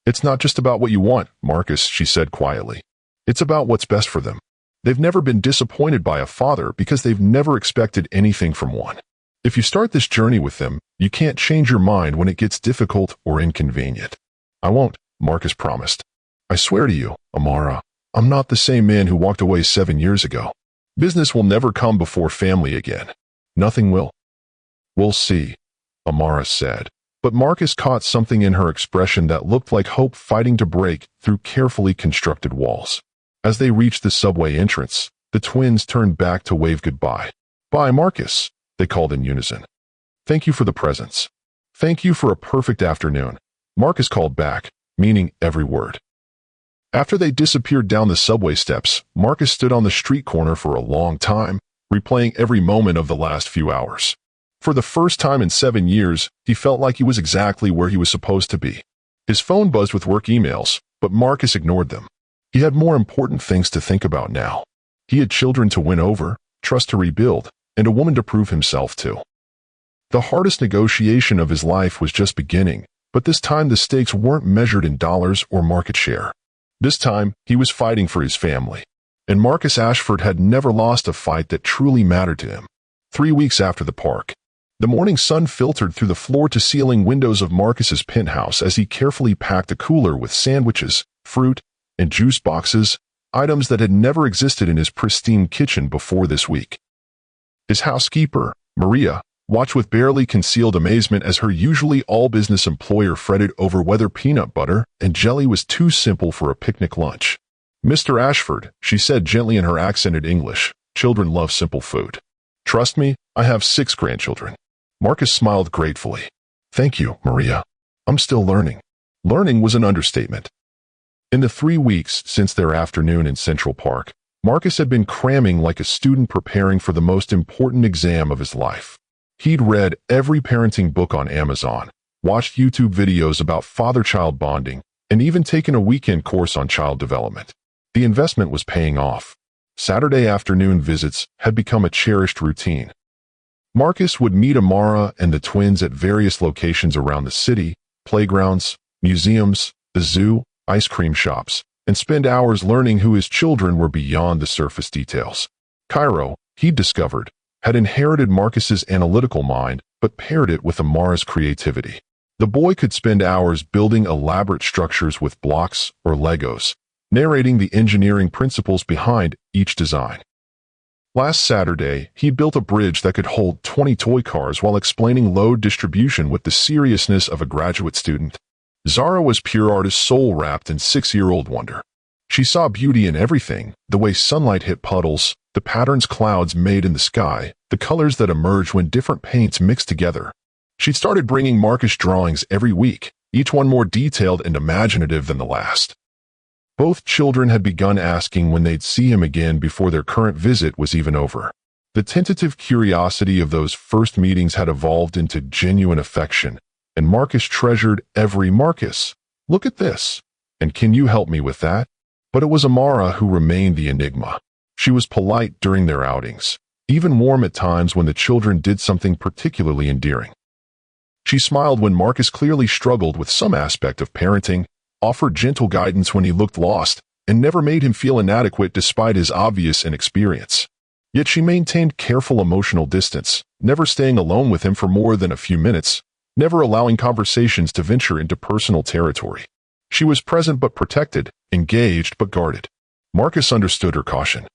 It's not just about what you want, Marcus, she said quietly. It's about what's best for them. They've never been disappointed by a father because they've never expected anything from one. If you start this journey with them, you can't change your mind when it gets difficult or inconvenient. I won't, Marcus promised. I swear to you, Amara, I'm not the same man who walked away 7 years ago. Business will never come before family again. Nothing will. We'll see, Amara said, but Marcus caught something in her expression that looked like hope fighting to break through carefully constructed walls. As they reached the subway entrance, the twins turned back to wave goodbye. Bye, Marcus, they called in unison. Thank you for the presents. Thank you for a perfect afternoon, Marcus called back, meaning every word. After they disappeared down the subway steps, Marcus stood on the street corner for a long time, replaying every moment of the last few hours. For the first time in 7 years, he felt like he was exactly where he was supposed to be. His phone buzzed with work emails, but Marcus ignored them. He had more important things to think about now. He had children to win over, trust to rebuild, and a woman to prove himself to. The hardest negotiation of his life was just beginning, but this time the stakes weren't measured in dollars or market share. This time, he was fighting for his family. And Marcus Ashford had never lost a fight that truly mattered to him. 3 weeks after the park, the morning sun filtered through the floor-to-ceiling windows of Marcus's penthouse as he carefully packed a cooler with sandwiches, fruit, and juice boxes, items that had never existed in his pristine kitchen before this week. His housekeeper, Maria, watched with barely concealed amazement as her usually all-business employer fretted over whether peanut butter and jelly was too simple for a picnic lunch. Mr. Ashford, she said gently in her accented English, children love simple food. Trust me, I have 6 grandchildren. Marcus smiled gratefully. Thank you, Maria. I'm still learning. Learning was an understatement. In the 3 weeks since their afternoon in Central Park, Marcus had been cramming like a student preparing for the most important exam of his life. He'd read every parenting book on Amazon, watched YouTube videos about father-child bonding, and even taken a weekend course on child development. The investment was paying off. Saturday afternoon visits had become a cherished routine. Marcus would meet Amara and the twins at various locations around the city, playgrounds, museums, the zoo, ice cream shops, and spend hours learning who his children were beyond the surface details. Cairo, he'd discovered, had inherited Marcus's analytical mind, but paired it with Amara's creativity. The boy could spend hours building elaborate structures with blocks or Legos, narrating the engineering principles behind each design. Last Saturday, he built a bridge that could hold 20 toy cars while explaining load distribution with the seriousness of a graduate student. Zara was pure artist soul wrapped in 6-year-old wonder. She saw beauty in everything, the way sunlight hit puddles, the patterns clouds made in the sky, the colors that emerge when different paints mix together. She'd started bringing Marcus drawings every week, each one more detailed and imaginative than the last. Both children had begun asking when they'd see him again before their current visit was even over. The tentative curiosity of those first meetings had evolved into genuine affection, and Marcus treasured every Marcus. Look at this. And can you help me with that? But it was Amara who remained the enigma. She was polite during their outings, even warm at times when the children did something particularly endearing. She smiled when Marcus clearly struggled with some aspect of parenting, offered gentle guidance when he looked lost, and never made him feel inadequate despite his obvious inexperience. Yet she maintained careful emotional distance, never staying alone with him for more than a few minutes, never allowing conversations to venture into personal territory. She was present but protected, engaged but guarded. Marcus understood her caution.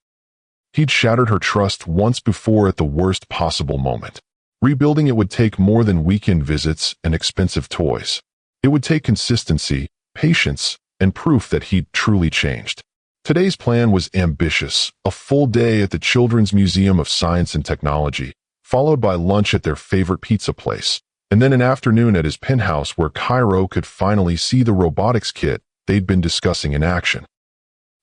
He'd shattered her trust once before at the worst possible moment. Rebuilding it would take more than weekend visits and expensive toys. It would take consistency, patience, and proof that he'd truly changed. Today's plan was ambitious, a full day at the Children's Museum of Science and Technology, followed by lunch at their favorite pizza place, and then an afternoon at his penthouse where Cairo could finally see the robotics kit they'd been discussing in action.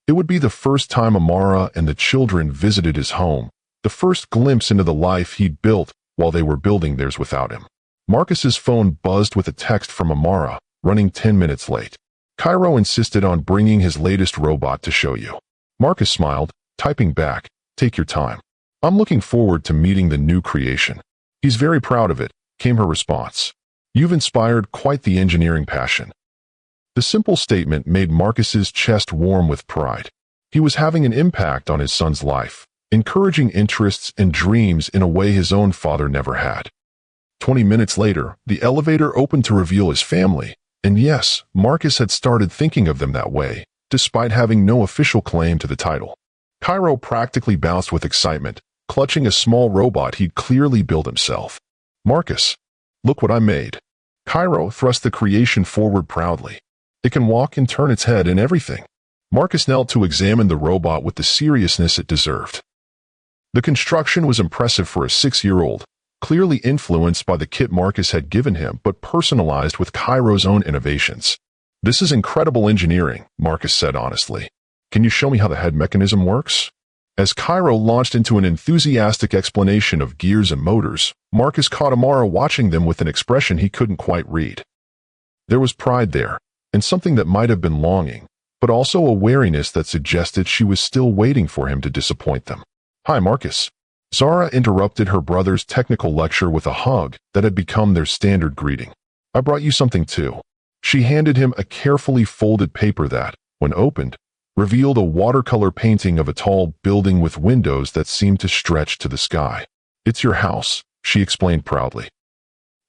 It would be the first time Amara and the children visited his home, the first glimpse into the life he'd built while they were building theirs without him. Marcus's phone buzzed with a text from Amara, running 10 minutes late. Cairo insisted on bringing his latest robot to show you. Marcus smiled, typing back, "Take your time. I'm looking forward to meeting the new creation." "He's very proud of it," came her response. "You've inspired quite the engineering passion." The simple statement made Marcus's chest warm with pride. He was having an impact on his son's life, encouraging interests and dreams in a way his own father never had. 20 minutes later, the elevator opened to reveal his family, and yes, Marcus had started thinking of them that way, despite having no official claim to the title. Cairo practically bounced with excitement, clutching a small robot he'd clearly built himself. "Marcus, look what I made." Cairo thrust the creation forward proudly. "It can walk and turn its head and everything." Marcus knelt to examine the robot with the seriousness it deserved. The construction was impressive for a 6-year-old, clearly influenced by the kit Marcus had given him but personalized with Cairo's own innovations. "This is incredible engineering," Marcus said honestly. "Can you show me how the head mechanism works?" As Cairo launched into an enthusiastic explanation of gears and motors, Marcus caught Amara watching them with an expression he couldn't quite read. There was pride there, and something that might have been longing, but also a wariness that suggested she was still waiting for him to disappoint them. "Hi, Marcus." Zara interrupted her brother's technical lecture with a hug that had become their standard greeting. "I brought you something too." She handed him a carefully folded paper that, when opened, revealed a watercolor painting of a tall building with windows that seemed to stretch to the sky. "It's your house," she explained proudly.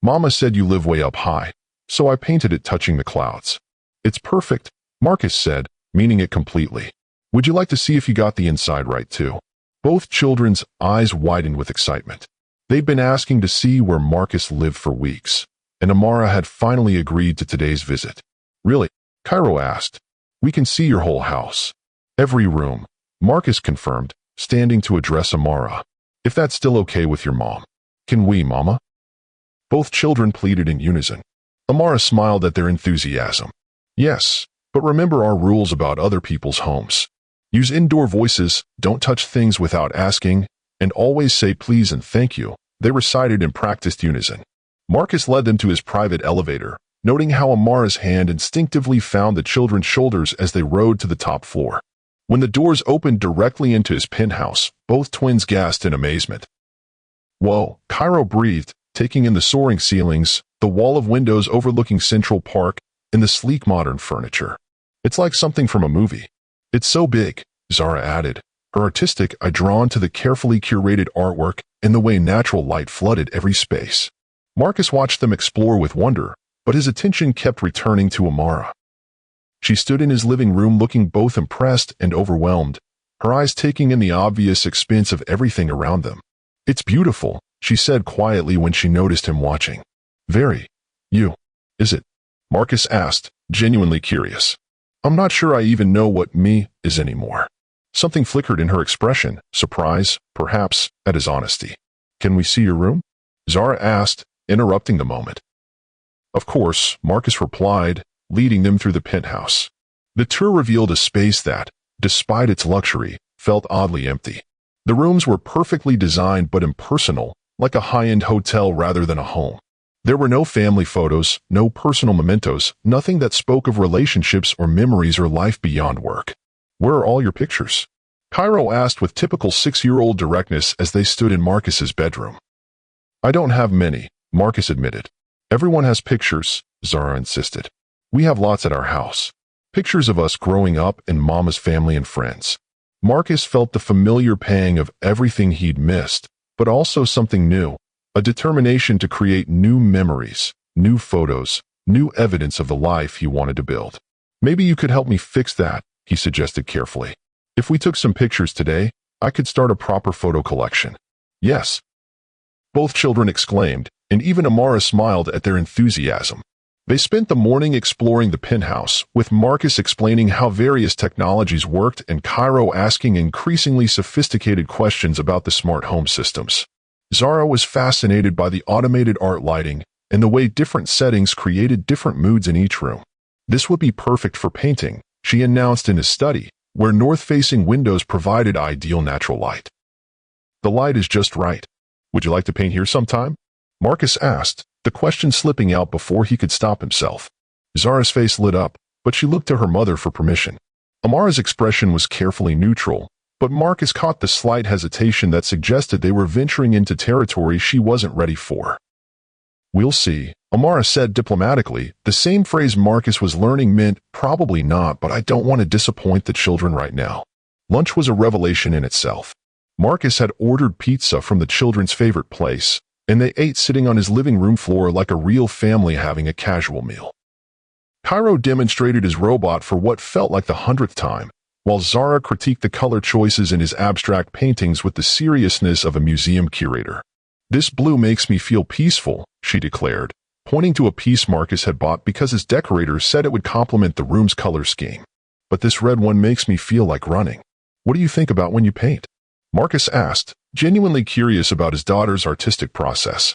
"Mama said you live way up high, so I painted it touching the clouds." "It's perfect," Marcus said, meaning it completely. "Would you like to see if you got the inside right too?" Both children's eyes widened with excitement. They'd been asking to see where Marcus lived for weeks, and Amara had finally agreed to today's visit. "Really?" Cairo asked. "We can see your whole house." "Every room," Marcus confirmed, standing to address Amara. "If that's still okay with your mom." "Can we, Mama?" Both children pleaded in unison. Amara smiled at their enthusiasm. "Yes, but remember our rules about other people's homes. Use indoor voices, don't touch things without asking, and always say please and thank you," they recited in practiced unison. Marcus led them to his private elevator, noting how Amara's hand instinctively found the children's shoulders as they rode to the top floor. When the doors opened directly into his penthouse, both twins gasped in amazement. "Whoa," Cairo breathed, taking in the soaring ceilings, the wall of windows overlooking Central Park, and the sleek modern furniture. "It's like something from a movie." "It's so big," Zara added, her artistic eye drawn to the carefully curated artwork and the way natural light flooded every space. Marcus watched them explore with wonder, but his attention kept returning to Amara. She stood in his living room looking both impressed and overwhelmed, her eyes taking in the obvious expense of everything around them. "It's beautiful," she said quietly when she noticed him watching. "Very. You. Is it?" Marcus asked, genuinely curious. "I'm not sure I even know what me is anymore." Something flickered in her expression, surprise, perhaps, at his honesty. "Can we see your room?" Zara asked, interrupting the moment. Of course, Marcus replied, leading them through the penthouse. The tour revealed a space that, despite its luxury, felt oddly empty. The rooms were perfectly designed but impersonal, like a high-end hotel rather than a home. There were no family photos, no personal mementos, nothing that spoke of relationships or memories or life beyond work. "Where are all your pictures?" Cairo asked with typical 6-year-old directness as they stood in Marcus's bedroom. "I don't have many," Marcus admitted. "Everyone has pictures," Zara insisted. "We have lots at our house. Pictures of us growing up and Mama's family and friends." Marcus felt the familiar pang of everything he'd missed, but also something new, a determination to create new memories, new photos, new evidence of the life he wanted to build. "Maybe you could help me fix that," he suggested carefully. "If we took some pictures today, I could start a proper photo collection." "Yes," both children exclaimed, and even Amara smiled at their enthusiasm. They spent the morning exploring the penthouse, with Marcus explaining how various technologies worked and Cairo asking increasingly sophisticated questions about the smart home systems. Zara was fascinated by the automated art lighting and the way different settings created different moods in each room. "This would be perfect for painting," she announced in his study, where north-facing windows provided ideal natural light. "The light is just right. Would you like to paint here sometime?" Marcus asked, the question slipping out before he could stop himself. Zara's face lit up, but she looked to her mother for permission. Amara's expression was carefully neutral, but Marcus caught the slight hesitation that suggested they were venturing into territory she wasn't ready for. "We'll see," Amara said diplomatically. The same phrase Marcus was learning meant, "Probably not, but I don't want to disappoint the children right now." Lunch was a revelation in itself. Marcus had ordered pizza from the children's favorite place, and they ate sitting on his living room floor like a real family having a casual meal. Cairo demonstrated his robot for what felt like the 100th time, while Zara critiqued the color choices in his abstract paintings with the seriousness of a museum curator. "This blue makes me feel peaceful," she declared, pointing to a piece Marcus had bought because his decorator said it would complement the room's color scheme. "But this red one makes me feel like running. What do you think about when you paint?" Marcus asked, genuinely curious about his daughter's artistic process.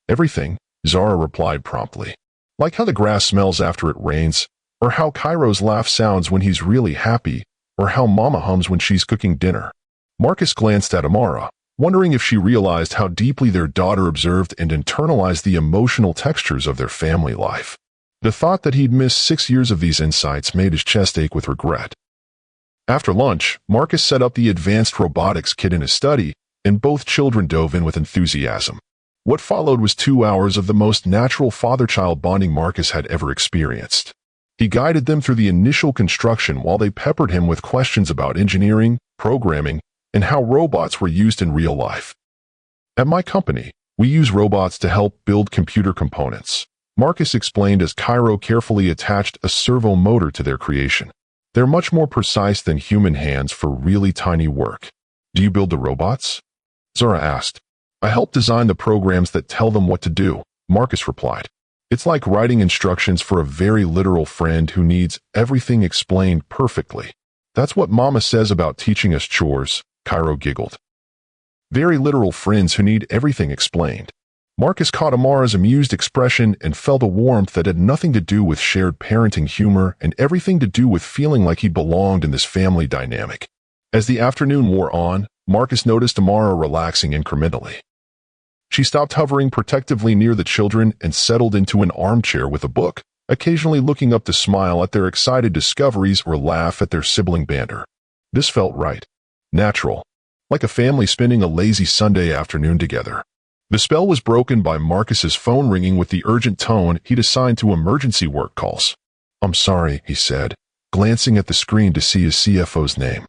"Everything," Zara replied promptly. "Like how the grass smells after it rains, or how Cairo's laugh sounds when he's really happy, or how Mama hums when she's cooking dinner." Marcus glanced at Amara, wondering if she realized how deeply their daughter observed and internalized the emotional textures of their family life. The thought that he'd missed 6 years of these insights made his chest ache with regret. After lunch, Marcus set up the advanced robotics kit in his study, and both children dove in with enthusiasm. What followed was 2 hours of the most natural father-child bonding Marcus had ever experienced. He guided them through the initial construction while they peppered him with questions about engineering, programming, and how robots were used in real life. "At my company, we use robots to help build computer components," Marcus explained as Cairo carefully attached a servo motor to their creation. "They're much more precise than human hands for really tiny work." "Do you build the robots?" Zara asked. "I help design the programs that tell them what to do," Marcus replied. "It's like writing instructions for a very literal friend who needs everything explained perfectly." "That's what Mama says about teaching us chores," Cairo giggled. "Very literal friends who need everything explained." Marcus caught Amara's amused expression and felt a warmth that had nothing to do with shared parenting humor and everything to do with feeling like he belonged in this family dynamic. As the afternoon wore on, Marcus noticed Amara relaxing incrementally. She stopped hovering protectively near the children and settled into an armchair with a book, occasionally looking up to smile at their excited discoveries or laugh at their sibling banter. This felt right. Natural. Like a family spending a lazy Sunday afternoon together. The spell was broken by Marcus's phone ringing with the urgent tone he'd assigned to emergency work calls. "I'm sorry," he said, glancing at the screen to see his CFO's name.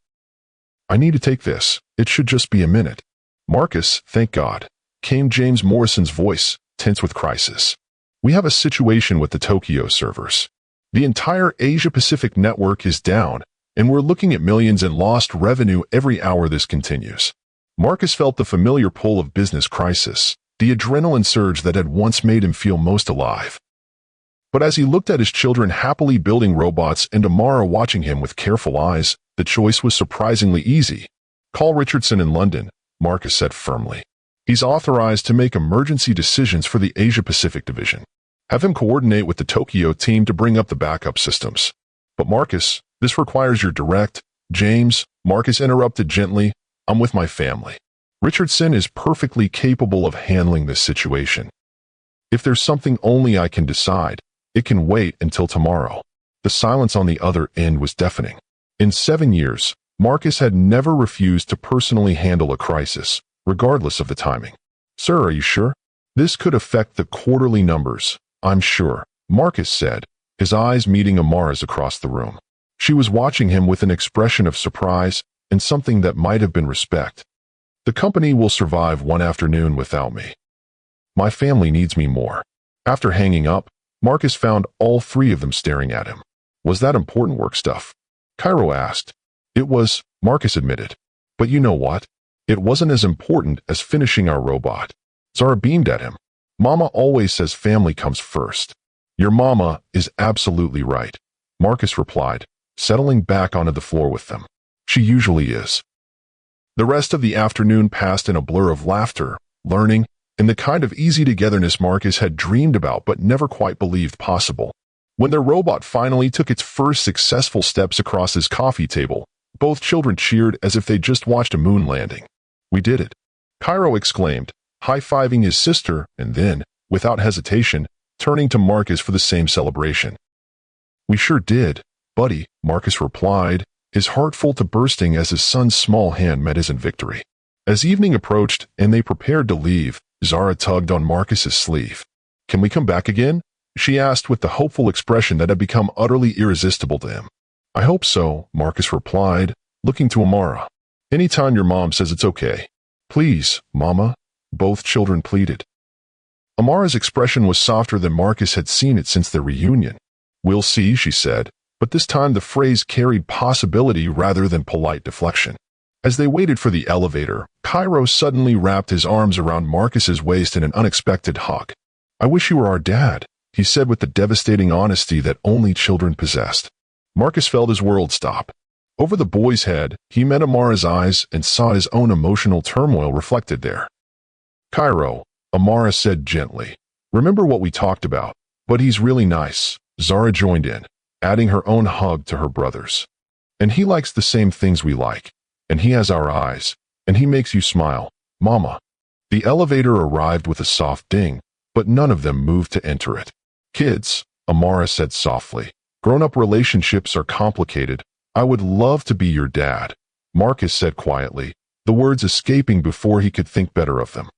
"I need to take this. It should just be a minute." "Marcus, thank God," came James Morrison's voice, tense with crisis. "We have a situation with the Tokyo servers. The entire Asia-Pacific network is down, and we're looking at millions in lost revenue every hour this continues." Marcus felt the familiar pull of business crisis, the adrenaline surge that had once made him feel most alive. But as he looked at his children happily building robots and Amara watching him with careful eyes, The choice was surprisingly easy. Call Richardson in London, Marcus said firmly. He's authorized to make emergency decisions for the Asia-Pacific division. Have him coordinate with the Tokyo team to bring up the backup systems. But Marcus, this requires your direct. James, Marcus interrupted gently, I'm with my family. Richardson is perfectly capable of handling this situation. If there's something only I can decide, it can wait until tomorrow. The silence on the other end was deafening. In 7 years, Marcus had never refused to personally handle a crisis, regardless of the timing. Sir, are you sure? This could affect the quarterly numbers. I'm sure, Marcus said, his eyes meeting Amara's across the room. She was watching him with an expression of surprise and something that might have been respect. The company will survive one afternoon without me. My family needs me more. After hanging up, Marcus found all three of them staring at him. Was that important work stuff? Cairo asked. It was, Marcus admitted. But you know what? It wasn't as important as finishing our robot. Zara beamed at him. Mama always says family comes first. Your mama is absolutely right, Marcus replied, settling back onto the floor with them. She usually is. The rest of the afternoon passed in a blur of laughter, learning, and the kind of easy togetherness Marcus had dreamed about but never quite believed possible. When their robot finally took its first successful steps across his coffee table, both children cheered as if they'd just watched a moon landing. We did it, Cairo exclaimed, high-fiving his sister, and then, without hesitation, turning to Marcus for the same celebration. We sure did, buddy, Marcus replied, his heart full to bursting as his son's small hand met his in victory. As evening approached and they prepared to leave, Zara tugged on Marcus's sleeve. Can we come back again? She asked with the hopeful expression that had become utterly irresistible to him. I hope so, Marcus replied, looking to Amara. Anytime your mom says it's okay. Please, Mama, both children pleaded. Amara's expression was softer than Marcus had seen it since their reunion. We'll see, she said, but this time the phrase carried possibility rather than polite deflection. As they waited for the elevator, Cairo suddenly wrapped his arms around Marcus's waist in an unexpected hug. I wish you were our dad, he said with the devastating honesty that only children possessed. Marcus felt his world stop. Over the boy's head, he met Amara's eyes and saw his own emotional turmoil reflected there. Cairo, Amara said gently, remember what we talked about, but he's really nice. Zara joined in, adding her own hug to her brother's. And he likes the same things we like, and he has our eyes, and he makes you smile, Mama. The elevator arrived with a soft ding, but none of them moved to enter it. Kids, Amara said softly, grown-up relationships are complicated. I would love to be your dad, Marcus said quietly, the words escaping before he could think better of them.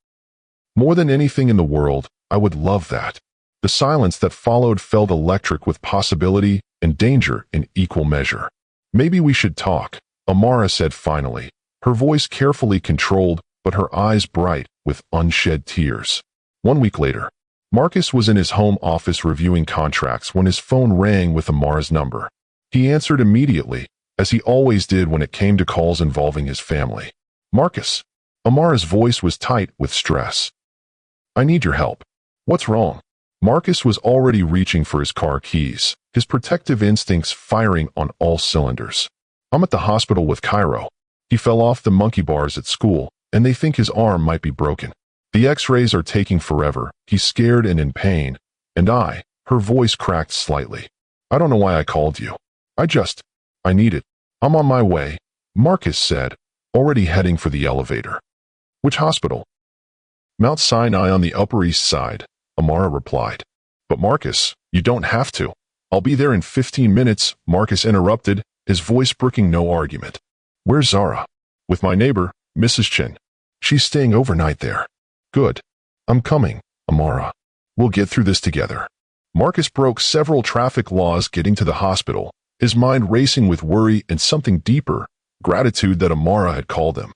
More than anything in the world, I would love that. The silence that followed felt electric with possibility and danger in equal measure. Maybe we should talk, Amara said finally, her voice carefully controlled but her eyes bright with unshed tears. 1 week later, Marcus was in his home office reviewing contracts when his phone rang with Amara's number. He answered immediately, as he always did when it came to calls involving his family. Marcus. Amara's voice was tight with stress. I need your help. What's wrong? Marcus was already reaching for his car keys, his protective instincts firing on all cylinders. I'm at the hospital with Cairo. He fell off the monkey bars at school, and they think his arm might be broken. The x-rays are taking forever. He's scared and in pain. And her voice cracked slightly. I don't know why I called you. I need it. I'm on my way, Marcus said, already heading for the elevator. Which hospital? Mount Sinai on the Upper East Side, Amara replied. But Marcus, you don't have to. I'll be there in 15 minutes, Marcus interrupted, his voice brooking no argument. Where's Zara? With my neighbor, Mrs. Chin. She's staying overnight there. Good. I'm coming, Amara. We'll get through this together. Marcus broke several traffic laws getting to the hospital, his mind racing with worry and something deeper, gratitude that Amara had called him.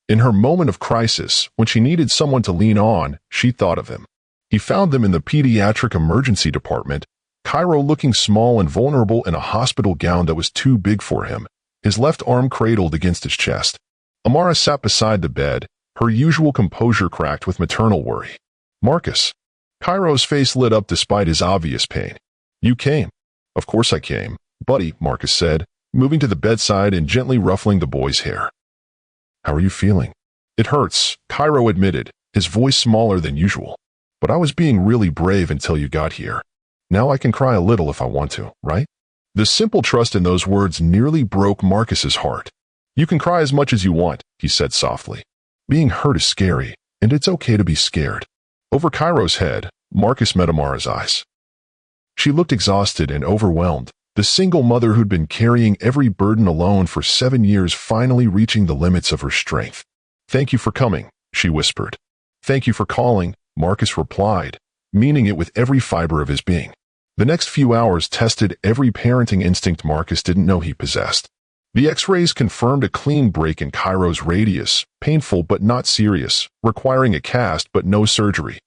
In her moment of crisis, when she needed someone to lean on, she thought of him. He found them in the pediatric emergency department, Cairo looking small and vulnerable in a hospital gown that was too big for him, his left arm cradled against his chest. Amara sat beside the bed, her usual composure cracked with maternal worry. Marcus. Cairo's face lit up despite his obvious pain. You came. Of course I came, buddy, Marcus said, moving to the bedside and gently ruffling the boy's hair. "How are you feeling?" "It hurts," Cairo admitted, his voice smaller than usual. "But I was being really brave until you got here. Now I can cry a little if I want to, right?" The simple trust in those words nearly broke Marcus's heart. "You can cry as much as you want," he said softly. "Being hurt is scary, and it's okay to be scared." Over Cairo's head, Marcus met Amara's eyes. She looked exhausted and overwhelmed, the single mother who'd been carrying every burden alone for 7 years finally reaching the limits of her strength. "Thank you for coming," she whispered. "Thank you for calling," Marcus replied, meaning it with every fiber of his being. The next few hours tested every parenting instinct Marcus didn't know he possessed. The X-rays confirmed a clean break in Cairo's radius, painful but not serious, requiring a cast but no surgery.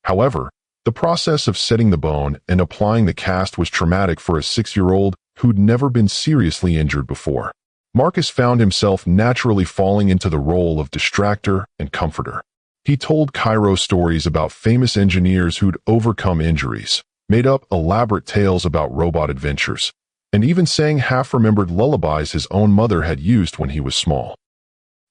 However, the process of setting the bone and applying the cast was traumatic for a 6-year-old who'd never been seriously injured before. Marcus found himself naturally falling into the role of distractor and comforter. He told Cairo stories about famous engineers who'd overcome injuries, made up elaborate tales about robot adventures, and even sang half-remembered lullabies his own mother had used when he was small.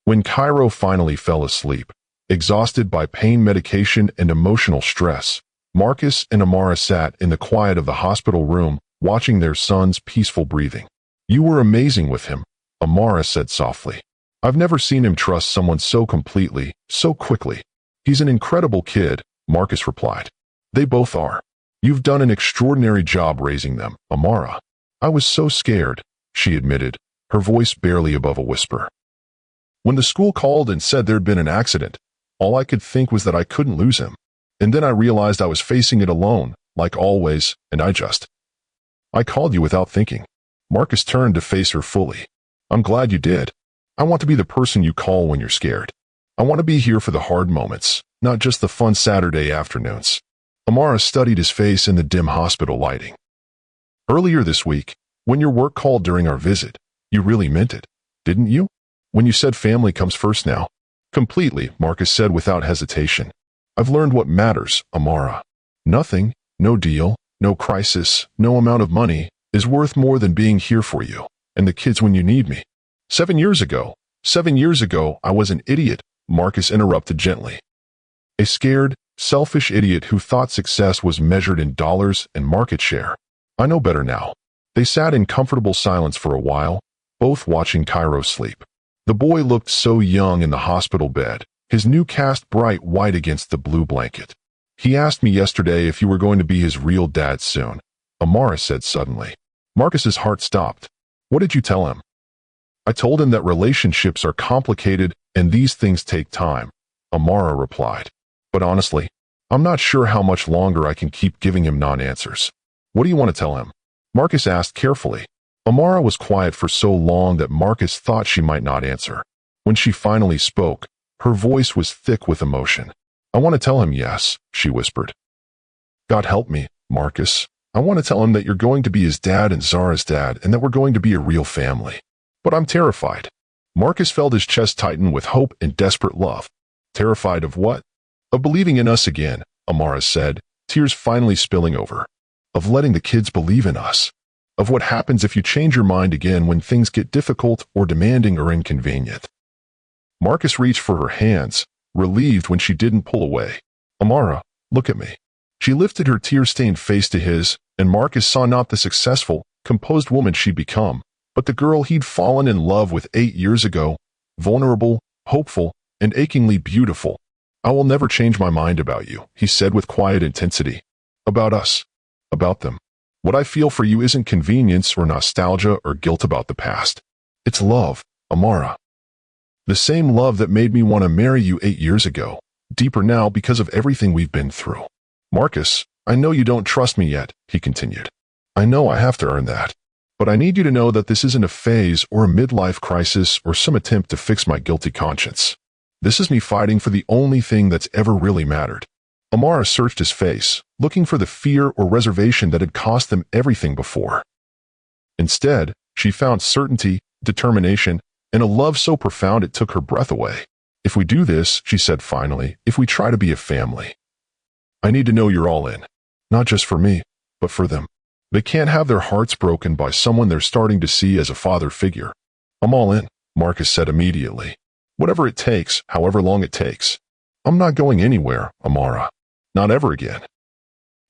When Cairo finally fell asleep, exhausted by pain medication and emotional stress, Marcus and Amara sat in the quiet of the hospital room, watching their son's peaceful breathing. "You were amazing with him," Amara said softly. "I've never seen him trust someone so completely, so quickly." "He's an incredible kid," Marcus replied. "They both are. You've done an extraordinary job raising them, Amara." "I was so scared," she admitted, her voice barely above a whisper. "When the school called and said there'd been an accident, all I could think was that I couldn't lose him. And then I realized I was facing it alone, like always, and I called you without thinking." Marcus turned to face her fully. "I'm glad you did. I want to be the person you call when you're scared. I want to be here for the hard moments, not just the fun Saturday afternoons." Amara studied his face in the dim hospital lighting. "Earlier this week, when your work called during our visit, you really meant it, didn't you? When you said family comes first now." "Completely," Marcus said without hesitation. "I've learned what matters, Amara. Nothing, no deal, no crisis, no amount of money, is worth more than being here for you, and the kids when you need me." 7 years ago, I was an idiot," Marcus interrupted gently. "A scared, selfish idiot who thought success was measured in dollars and market share. I know better now." They sat in comfortable silence for a while, both watching Cairo sleep. The boy looked so young in the hospital bed, his new cast bright white against the blue blanket. "He asked me yesterday if you were going to be his real dad soon," Amara said suddenly. Marcus's heart stopped. "What did you tell him?" "I told him that relationships are complicated and these things take time," Amara replied. "But honestly, I'm not sure how much longer I can keep giving him non-answers." "What do you want to tell him?" Marcus asked carefully. Amara was quiet for so long that Marcus thought she might not answer. When she finally spoke, her voice was thick with emotion. "I want to tell him yes," she whispered. "God help me, Marcus. I want to tell him that you're going to be his dad and Zara's dad and that we're going to be a real family. But I'm terrified." Marcus felt his chest tighten with hope and desperate love. "Terrified of what?" "Of believing in us again," Amara said, tears finally spilling over. "Of letting the kids believe in us. Of what happens if you change your mind again when things get difficult or demanding or inconvenient." Marcus reached for her hands, relieved when she didn't pull away. "Amara, look at me." She lifted her tear-stained face to his, and Marcus saw not the successful, composed woman she'd become, but the girl he'd fallen in love with 8 years ago, vulnerable, hopeful, and achingly beautiful. "I will never change my mind about you," he said with quiet intensity. "About us. About them. What I feel for you isn't convenience or nostalgia or guilt about the past. It's love, Amara. The same love that made me want to marry you 8 years ago, deeper now because of everything we've been through." "Marcus, I know you don't trust me yet," he continued. "I know I have to earn that. But I need you to know that this isn't a phase or a midlife crisis or some attempt to fix my guilty conscience. This is me fighting for the only thing that's ever really mattered." Amara searched his face, looking for the fear or reservation that had cost them everything before. Instead, she found certainty, determination, and a love so profound it took her breath away. "If we do this," she said finally, "if we try to be a family, I need to know you're all in. Not just for me, but for them." They can't have their hearts broken by someone they're starting to see as a father figure. I'm all in, Marcus said immediately. Whatever it takes, however long it takes. I'm not going anywhere, Amara. Not ever again.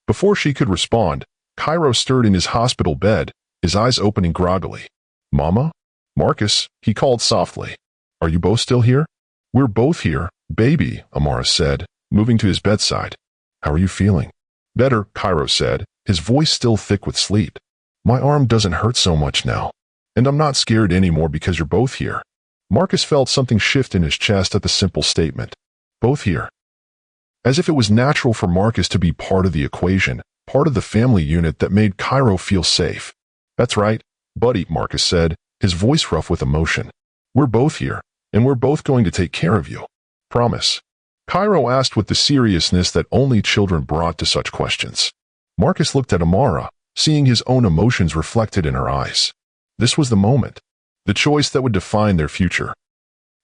Before she could respond, Cairo stirred in his hospital bed, his eyes opening groggily. Mama? Marcus, he called softly. Are you both still here? We're both here, baby, Amara said, moving to his bedside. How are you feeling? Better, Cairo said, his voice still thick with sleep. My arm doesn't hurt so much now. And I'm not scared anymore because you're both here. Marcus felt something shift in his chest at the simple statement. Both here. As if it was natural for Marcus to be part of the equation, part of the family unit that made Cairo feel safe. That's right, buddy, Marcus said, his voice rough with emotion. We're both here, and we're both going to take care of you. Promise. Cairo asked with the seriousness that only children brought to such questions. Marcus looked at Amara, seeing his own emotions reflected in her eyes. This was the moment, the choice that would define their future.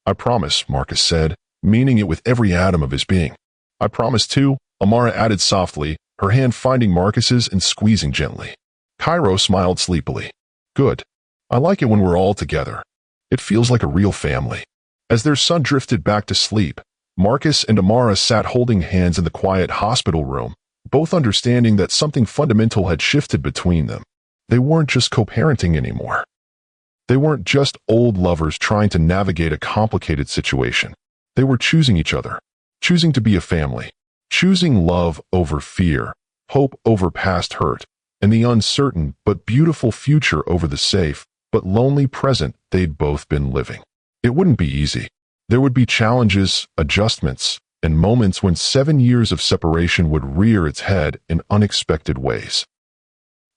I promise, Marcus said, meaning it with every atom of his being. I promise too, Amara added softly, her hand finding Marcus's and squeezing gently. Cairo smiled sleepily. Good. I like it when we're all together. It feels like a real family. As their son drifted back to sleep, Marcus and Amara sat holding hands in the quiet hospital room, both understanding that something fundamental had shifted between them. They weren't just co-parenting anymore. They weren't just old lovers trying to navigate a complicated situation. They were choosing each other, choosing to be a family, choosing love over fear, hope over past hurt, and the uncertain but beautiful future over the safe but lonely present they'd both been living. It wouldn't be easy. There would be challenges, adjustments, and moments when 7 years of separation would rear its head in unexpected ways.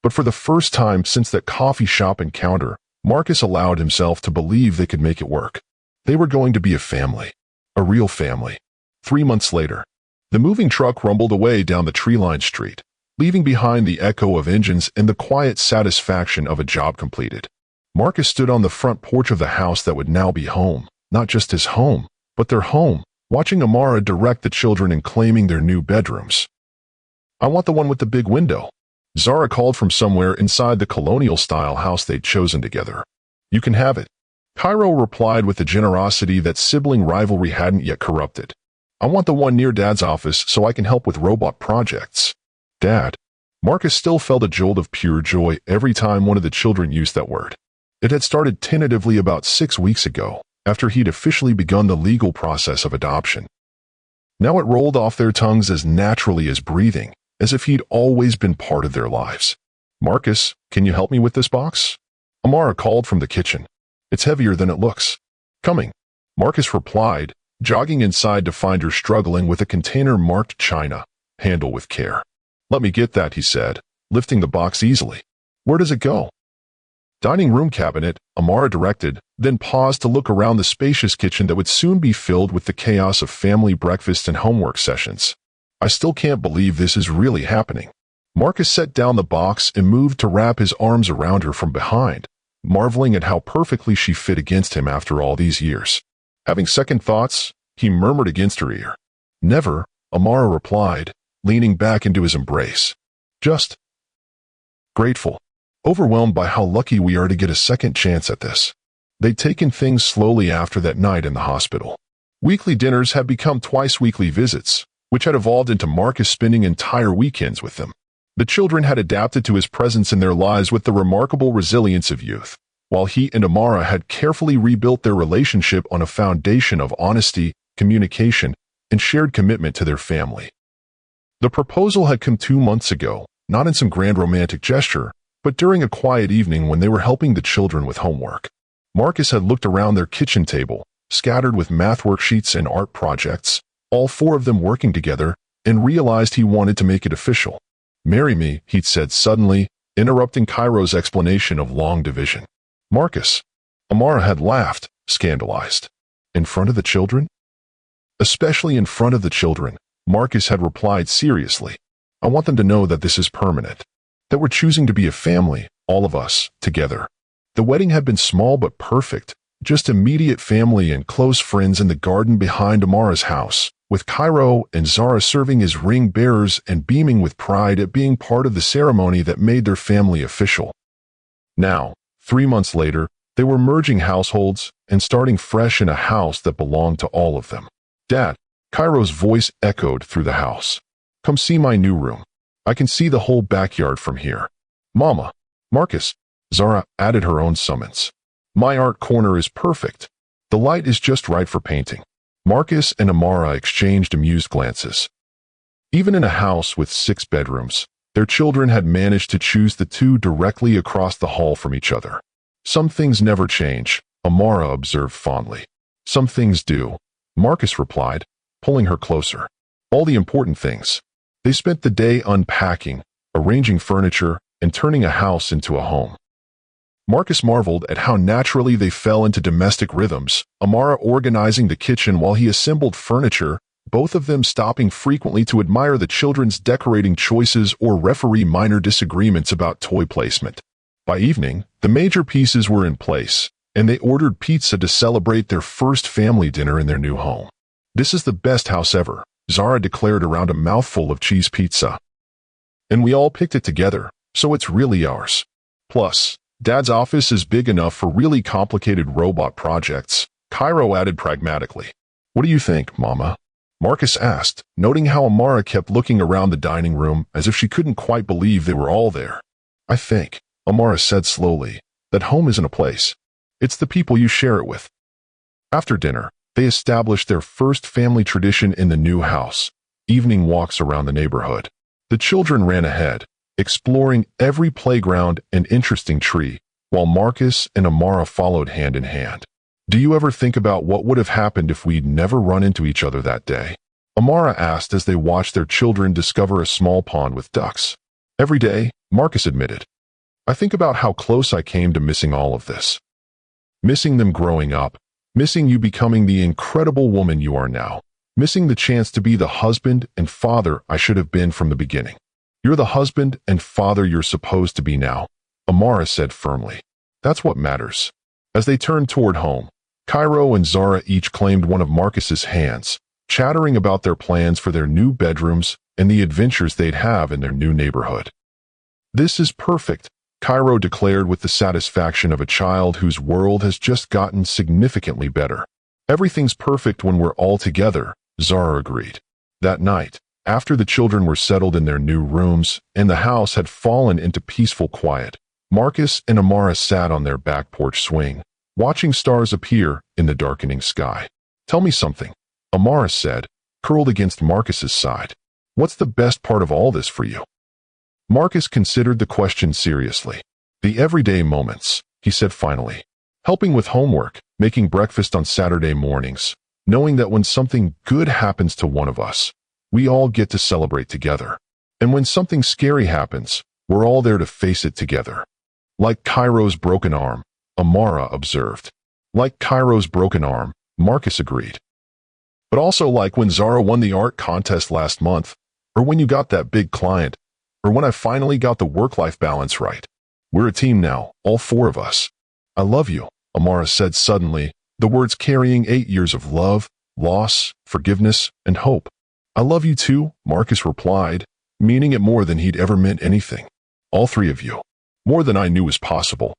But for the first time since that coffee shop encounter, Marcus allowed himself to believe they could make it work. They were going to be a family, a real family. 3 months later, the moving truck rumbled away down the tree-lined street, leaving behind the echo of engines and the quiet satisfaction of a job completed. Marcus stood on the front porch of the house that would now be home, not just his home, but their home, watching Amara direct the children in claiming their new bedrooms. I want the one with the big window, Zara called from somewhere inside the colonial-style house they'd chosen together. You can have it. Cairo replied with a generosity that sibling rivalry hadn't yet corrupted. I want the one near Dad's office so I can help with robot projects. Dad. Marcus still felt a jolt of pure joy every time one of the children used that word. It had started tentatively about 6 weeks ago, after he'd officially begun the legal process of adoption. Now it rolled off their tongues as naturally as breathing, as if he'd always been part of their lives. Marcus, can you help me with this box? Amara called from the kitchen. It's heavier than it looks. Coming. Marcus replied, jogging inside to find her struggling with a container marked China. Handle with care. Let me get that, he said, lifting the box easily. Where does it go? Dining room cabinet, Amara directed, then paused to look around the spacious kitchen that would soon be filled with the chaos of family breakfast and homework sessions. I still can't believe this is really happening. Marcus set down the box and moved to wrap his arms around her from behind, marveling at how perfectly she fit against him after all these years. Having second thoughts, he murmured against her ear. Never, Amara replied, leaning back into his embrace. Just grateful. Overwhelmed by how lucky we are to get a second chance at this. They'd taken things slowly after that night in the hospital. Weekly dinners had become twice-weekly visits, which had evolved into Marcus spending entire weekends with them. The children had adapted to his presence in their lives with the remarkable resilience of youth, while he and Amara had carefully rebuilt their relationship on a foundation of honesty, communication, and shared commitment to their family. The proposal had come 2 months ago, not in some grand romantic gesture, but during a quiet evening when they were helping the children with homework. Marcus had looked around their kitchen table, scattered with math worksheets and art projects, all 4 of them working together, and realized he wanted to make it official. Marry me, he'd said suddenly, interrupting Cairo's explanation of long division. Marcus. Amara had laughed, scandalized. In front of the children? Especially in front of the children, Marcus had replied seriously. I want them to know that this is permanent. That we're choosing to be a family, all of us, together. The wedding had been small but perfect, just immediate family and close friends in the garden behind Amara's house, with Cairo and Zara serving as ring bearers and beaming with pride at being part of the ceremony that made their family official. Now, 3 months later, they were merging households and starting fresh in a house that belonged to all of them. "Dad," Cairo's voice echoed through the house. "Come see my new room. I can see the whole backyard from here." "Mama," Marcus, Zara added her own summons. "My art corner is perfect. The light is just right for painting." Marcus and Amara exchanged amused glances. Even in a house with 6 bedrooms, their children had managed to choose the 2 directly across the hall from each other. "Some things never change," Amara observed fondly. "Some things do," Marcus replied, pulling her closer. "All the important things." They spent the day unpacking, arranging furniture, and turning a house into a home. Marcus marveled at how naturally they fell into domestic rhythms, Amara organizing the kitchen while he assembled furniture, both of them stopping frequently to admire the children's decorating choices or referee minor disagreements about toy placement. By evening, the major pieces were in place, and they ordered pizza to celebrate their first family dinner in their new home. "This is the best house ever," Zara declared around a mouthful of cheese pizza. "And we all picked it together, so it's really ours. Plus, Dad's office is big enough for really complicated robot projects," Cairo added pragmatically. "What do you think, Mama?" Marcus asked, noting how Amara kept looking around the dining room as if she couldn't quite believe they were all there. "I think," Amara said slowly, "that home isn't a place. It's the people you share it with." After dinner, they established their first family tradition in the new house, evening walks around the neighborhood. The children ran ahead, exploring every playground and interesting tree, while Marcus and Amara followed hand in hand. "Do you ever think about what would have happened if we'd never run into each other that day?" Amara asked as they watched their children discover a small pond with ducks. "Every day," Marcus admitted. "I think about how close I came to missing all of this. Missing them growing up, missing you becoming the incredible woman you are now, missing the chance to be the husband and father I should have been from the beginning." "You're the husband and father you're supposed to be now," Amara said firmly. "That's what matters." As they turned toward home, Cairo and Zara each claimed one of Marcus's hands, chattering about their plans for their new bedrooms and the adventures they'd have in their new neighborhood. "This is perfect," Cairo declared with the satisfaction of a child whose world has just gotten significantly better. "Everything's perfect when we're all together," Zara agreed. That night, after the children were settled in their new rooms and the house had fallen into peaceful quiet, Marcus and Amara sat on their back porch swing, watching stars appear in the darkening sky. "Tell me something," Amara said, curled against Marcus's side. "What's the best part of all this for you?" Marcus considered the question seriously. "The everyday moments," he said finally. "Helping with homework, making breakfast on Saturday mornings, knowing that when something good happens to one of us, we all get to celebrate together. And when something scary happens, we're all there to face it together." "Like Cairo's broken arm," Amara observed. "Like Cairo's broken arm," Marcus agreed. "But also like when Zara won the art contest last month, or when you got that big client, or when I finally got the work-life balance right. We're a team now, all 4 of us." "I love you," Amara said suddenly, the words carrying 8 years of love, loss, forgiveness, and hope. "I love you too," Marcus replied, meaning it more than he'd ever meant anything. "All 3 of you. More than I knew was possible."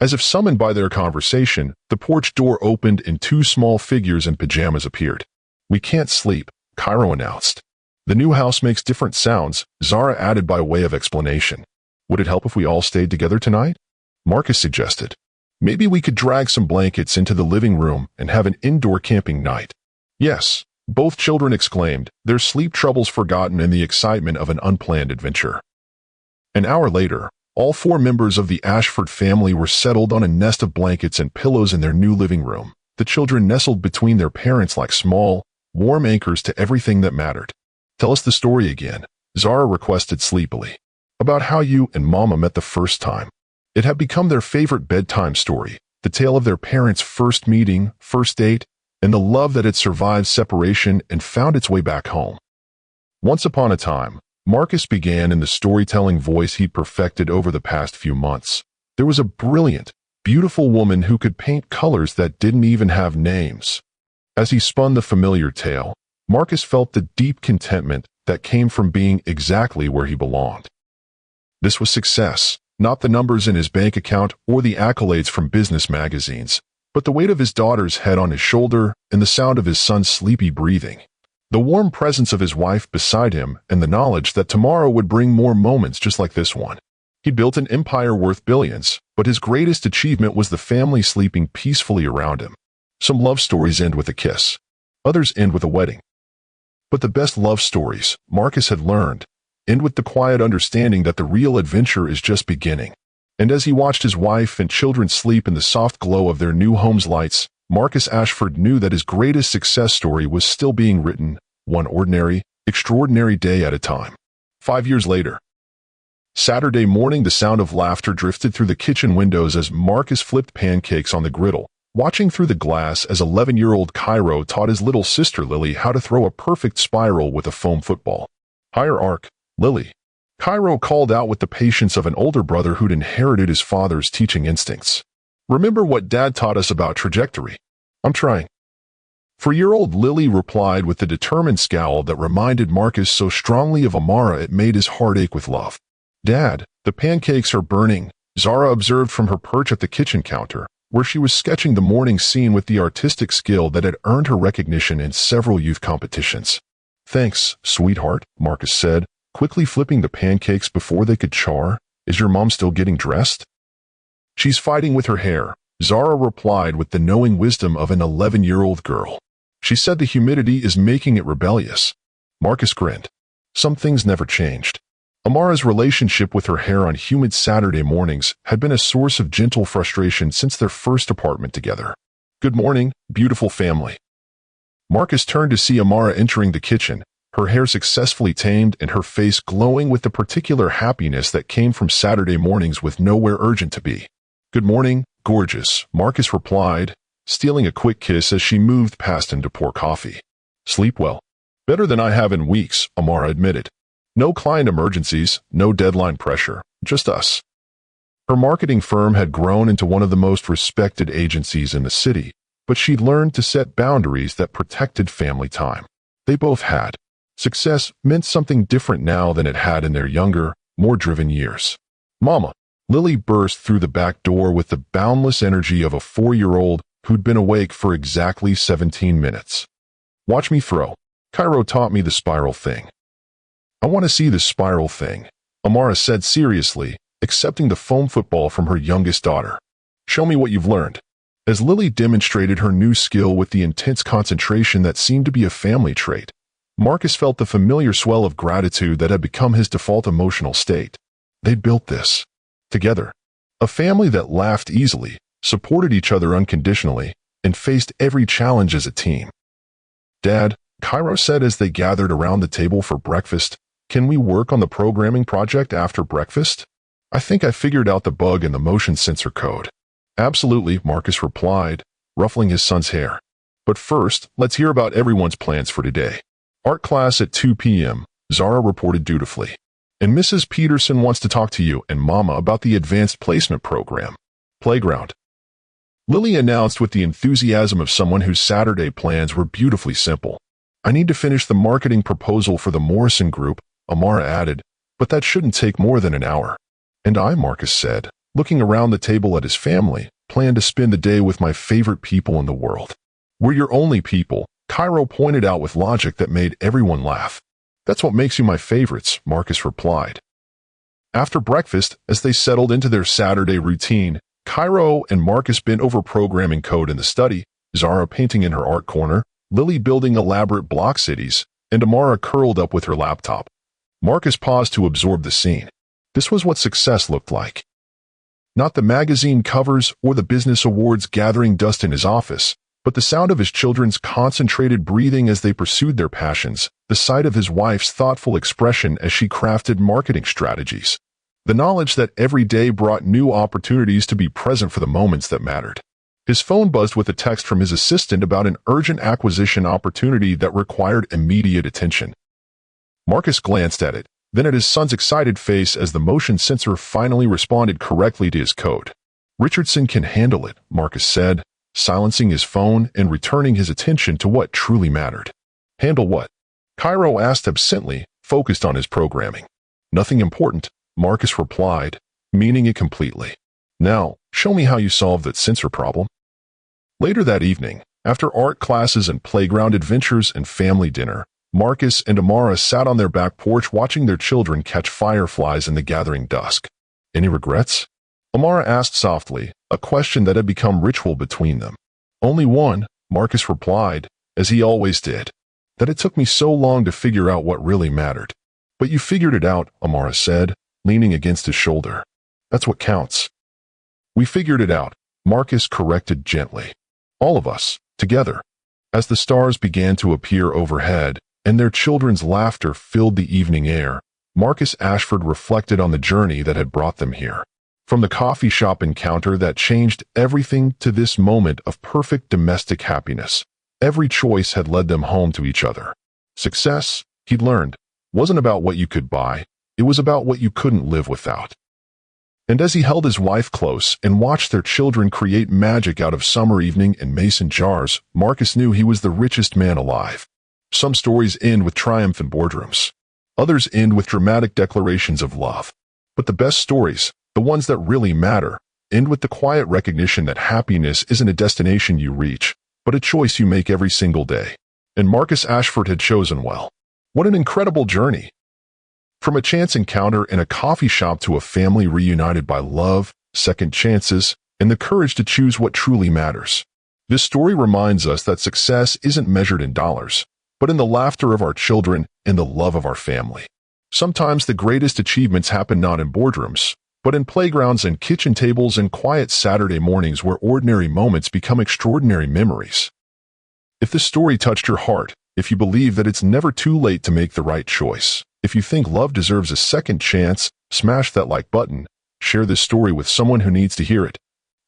As if summoned by their conversation, the porch door opened and 2 small figures in pajamas appeared. "We can't sleep," Cairo announced. "The new house makes different sounds," Zara added by way of explanation. "Would it help if we all stayed together tonight?" Marcus suggested. "Maybe we could drag some blankets into the living room and have an indoor camping night." "Yes," both children exclaimed, their sleep troubles forgotten in the excitement of an unplanned adventure. An hour later, all 4 members of the Ashford family were settled on a nest of blankets and pillows in their new living room, the children nestled between their parents like small, warm anchors to everything that mattered. "Tell us the story again," Zara requested sleepily. "About how you and Mama met the first time." It had become their favorite bedtime story, the tale of their parents' first meeting, first date, and the love that had survived separation and found its way back home. Once upon a time, Marcus began in the storytelling voice he'd perfected over the past few months. There was a brilliant, beautiful woman who could paint colors that didn't even have names. As he spun the familiar tale, Marcus felt the deep contentment that came from being exactly where he belonged. This was success, not the numbers in his bank account or the accolades from business magazines, but the weight of his daughter's head on his shoulder and the sound of his son's sleepy breathing. The warm presence of his wife beside him and the knowledge that tomorrow would bring more moments just like this one. He built an empire worth billions, but his greatest achievement was the family sleeping peacefully around him. Some love stories end with a kiss. Others end with a wedding. But the best love stories, Marcus had learned, end with the quiet understanding that the real adventure is just beginning. And as he watched his wife and children sleep in the soft glow of their new home's lights, Marcus Ashford knew that his greatest success story was still being written, one ordinary, extraordinary day at a time. 5 years later. Saturday morning, the sound of laughter drifted through the kitchen windows as Marcus flipped pancakes on the griddle, watching through the glass as 11-year-old Cairo taught his little sister Lily how to throw a perfect spiral with a foam football. Higher arc, Lily. Cairo called out with the patience of an older brother who'd inherited his father's teaching instincts. Remember what Dad taught us about trajectory? I'm trying. 4-year-old Lily replied with the determined scowl that reminded Marcus so strongly of Amara it made his heart ache with love. Dad, the pancakes are burning, Zara observed from her perch at the kitchen counter, where she was sketching the morning scene with the artistic skill that had earned her recognition in several youth competitions. Thanks, sweetheart, Marcus said, quickly flipping the pancakes before they could char. Is your mom still getting dressed? She's fighting with her hair, Zara replied with the knowing wisdom of an 11-year-old girl. She said the humidity is making it rebellious. Marcus grinned. Some things never changed. Amara's relationship with her hair on humid Saturday mornings had been a source of gentle frustration since their first apartment together. Good morning, beautiful family. Marcus turned to see Amara entering the kitchen, her hair successfully tamed and her face glowing with the particular happiness that came from Saturday mornings with nowhere urgent to be. Good morning, gorgeous, Marcus replied, stealing a quick kiss as she moved past him to pour coffee. Sleep well. Better than I have in weeks, Amara admitted. No client emergencies, no deadline pressure, just us. Her marketing firm had grown into one of the most respected agencies in the city, but she'd learned to set boundaries that protected family time. They both had. Success meant something different now than it had in their younger, more driven years. Mama, Lily burst through the back door with the boundless energy of a 4-year-old who'd been awake for exactly 17 minutes. Watch me throw. Cairo taught me the spiral thing. I want to see the spiral thing, Amara said seriously, accepting the foam football from her youngest daughter. Show me what you've learned. As Lily demonstrated her new skill with the intense concentration that seemed to be a family trait, Marcus felt the familiar swell of gratitude that had become his default emotional state. They'd built this. Together. A family that laughed easily, supported each other unconditionally, and faced every challenge as a team. Dad, Cairo said as they gathered around the table for breakfast, can we work on the programming project after breakfast? I think I figured out the bug in the motion sensor code. Absolutely, Marcus replied, ruffling his son's hair. But first, let's hear about everyone's plans for today. Art class at 2 p.m., Zara reported dutifully. And Mrs. Peterson wants to talk to you and Mama about the advanced placement program. Playground. Lily announced with the enthusiasm of someone whose Saturday plans were beautifully simple. I need to finish the marketing proposal for the Morrison Group, Amara added, but that shouldn't take more than an hour. And I, Marcus said, looking around the table at his family, plan to spend the day with my favorite people in the world. We're your only people, Cairo pointed out with logic that made everyone laugh. That's what makes you my favorites, Marcus replied. After breakfast, as they settled into their Saturday routine, Cairo and Marcus bent over programming code in the study, Zara painting in her art corner, Lily building elaborate block cities, and Amara curled up with her laptop. Marcus paused to absorb the scene. This was what success looked like. Not the magazine covers or the business awards gathering dust in his office, but the sound of his children's concentrated breathing as they pursued their passions, the sight of his wife's thoughtful expression as she crafted marketing strategies, the knowledge that every day brought new opportunities to be present for the moments that mattered. His phone buzzed with a text from his assistant about an urgent acquisition opportunity that required immediate attention. Marcus glanced at it, then at his son's excited face as the motion sensor finally responded correctly to his code. Richardson can handle it, Marcus said, silencing his phone and returning his attention to what truly mattered. Handle what? Cairo asked absently, focused on his programming. Nothing important, Marcus replied, meaning it completely. Now, show me how you solve that censor problem. Later that evening, after art classes and playground adventures and family dinner, Marcus and Amara sat on their back porch watching their children catch fireflies in the gathering dusk. Any regrets? Amara asked softly, a question that had become ritual between them. Only one, Marcus replied, as he always did. That it took me so long to figure out what really mattered. But you figured it out, Amara said, leaning against his shoulder. That's what counts. We figured it out, Marcus corrected gently. All of us, together. As the stars began to appear overhead, and their children's laughter filled the evening air, Marcus Ashford reflected on the journey that had brought them here. From the coffee shop encounter that changed everything to this moment of perfect domestic happiness, every choice had led them home to each other. Success, he'd learned, wasn't about what you could buy, it was about what you couldn't live without. And as he held his wife close and watched their children create magic out of summer evening and mason jars, Marcus knew he was the richest man alive. Some stories end with triumph in boardrooms. Others end with dramatic declarations of love. But the best stories, the ones that really matter, end with the quiet recognition that happiness isn't a destination you reach, but a choice you make every single day. And Marcus Ashford had chosen well. What an incredible journey! From a chance encounter in a coffee shop to a family reunited by love, second chances, and the courage to choose what truly matters. This story reminds us that success isn't measured in dollars, but in the laughter of our children and the love of our family. Sometimes the greatest achievements happen not in boardrooms, but in playgrounds and kitchen tables and quiet Saturday mornings where ordinary moments become extraordinary memories. If this story touched your heart, if you believe that it's never too late to make the right choice, if you think love deserves a second chance, smash that like button, share this story with someone who needs to hear it,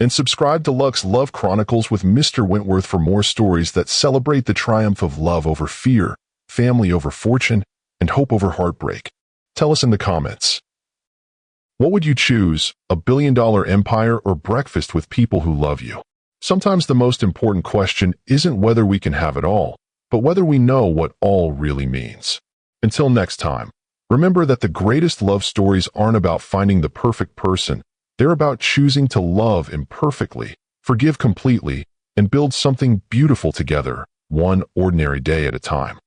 and subscribe to Luxe Love Chronicles with Mr. Wentworth for more stories that celebrate the triumph of love over fear, family over fortune, and hope over heartbreak. Tell us in the comments. What would you choose, a billion-dollar empire or breakfast with people who love you? Sometimes the most important question isn't whether we can have it all, but whether we know what all really means. Until next time, remember that the greatest love stories aren't about finding the perfect person. They're about choosing to love imperfectly, forgive completely, and build something beautiful together, one ordinary day at a time.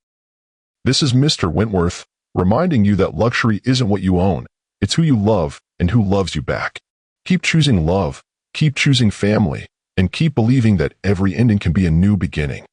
This is Mr. Wentworth, reminding you that luxury isn't what you own, it's who you love and who loves you back. Keep choosing love, keep choosing family, and keep believing that every ending can be a new beginning.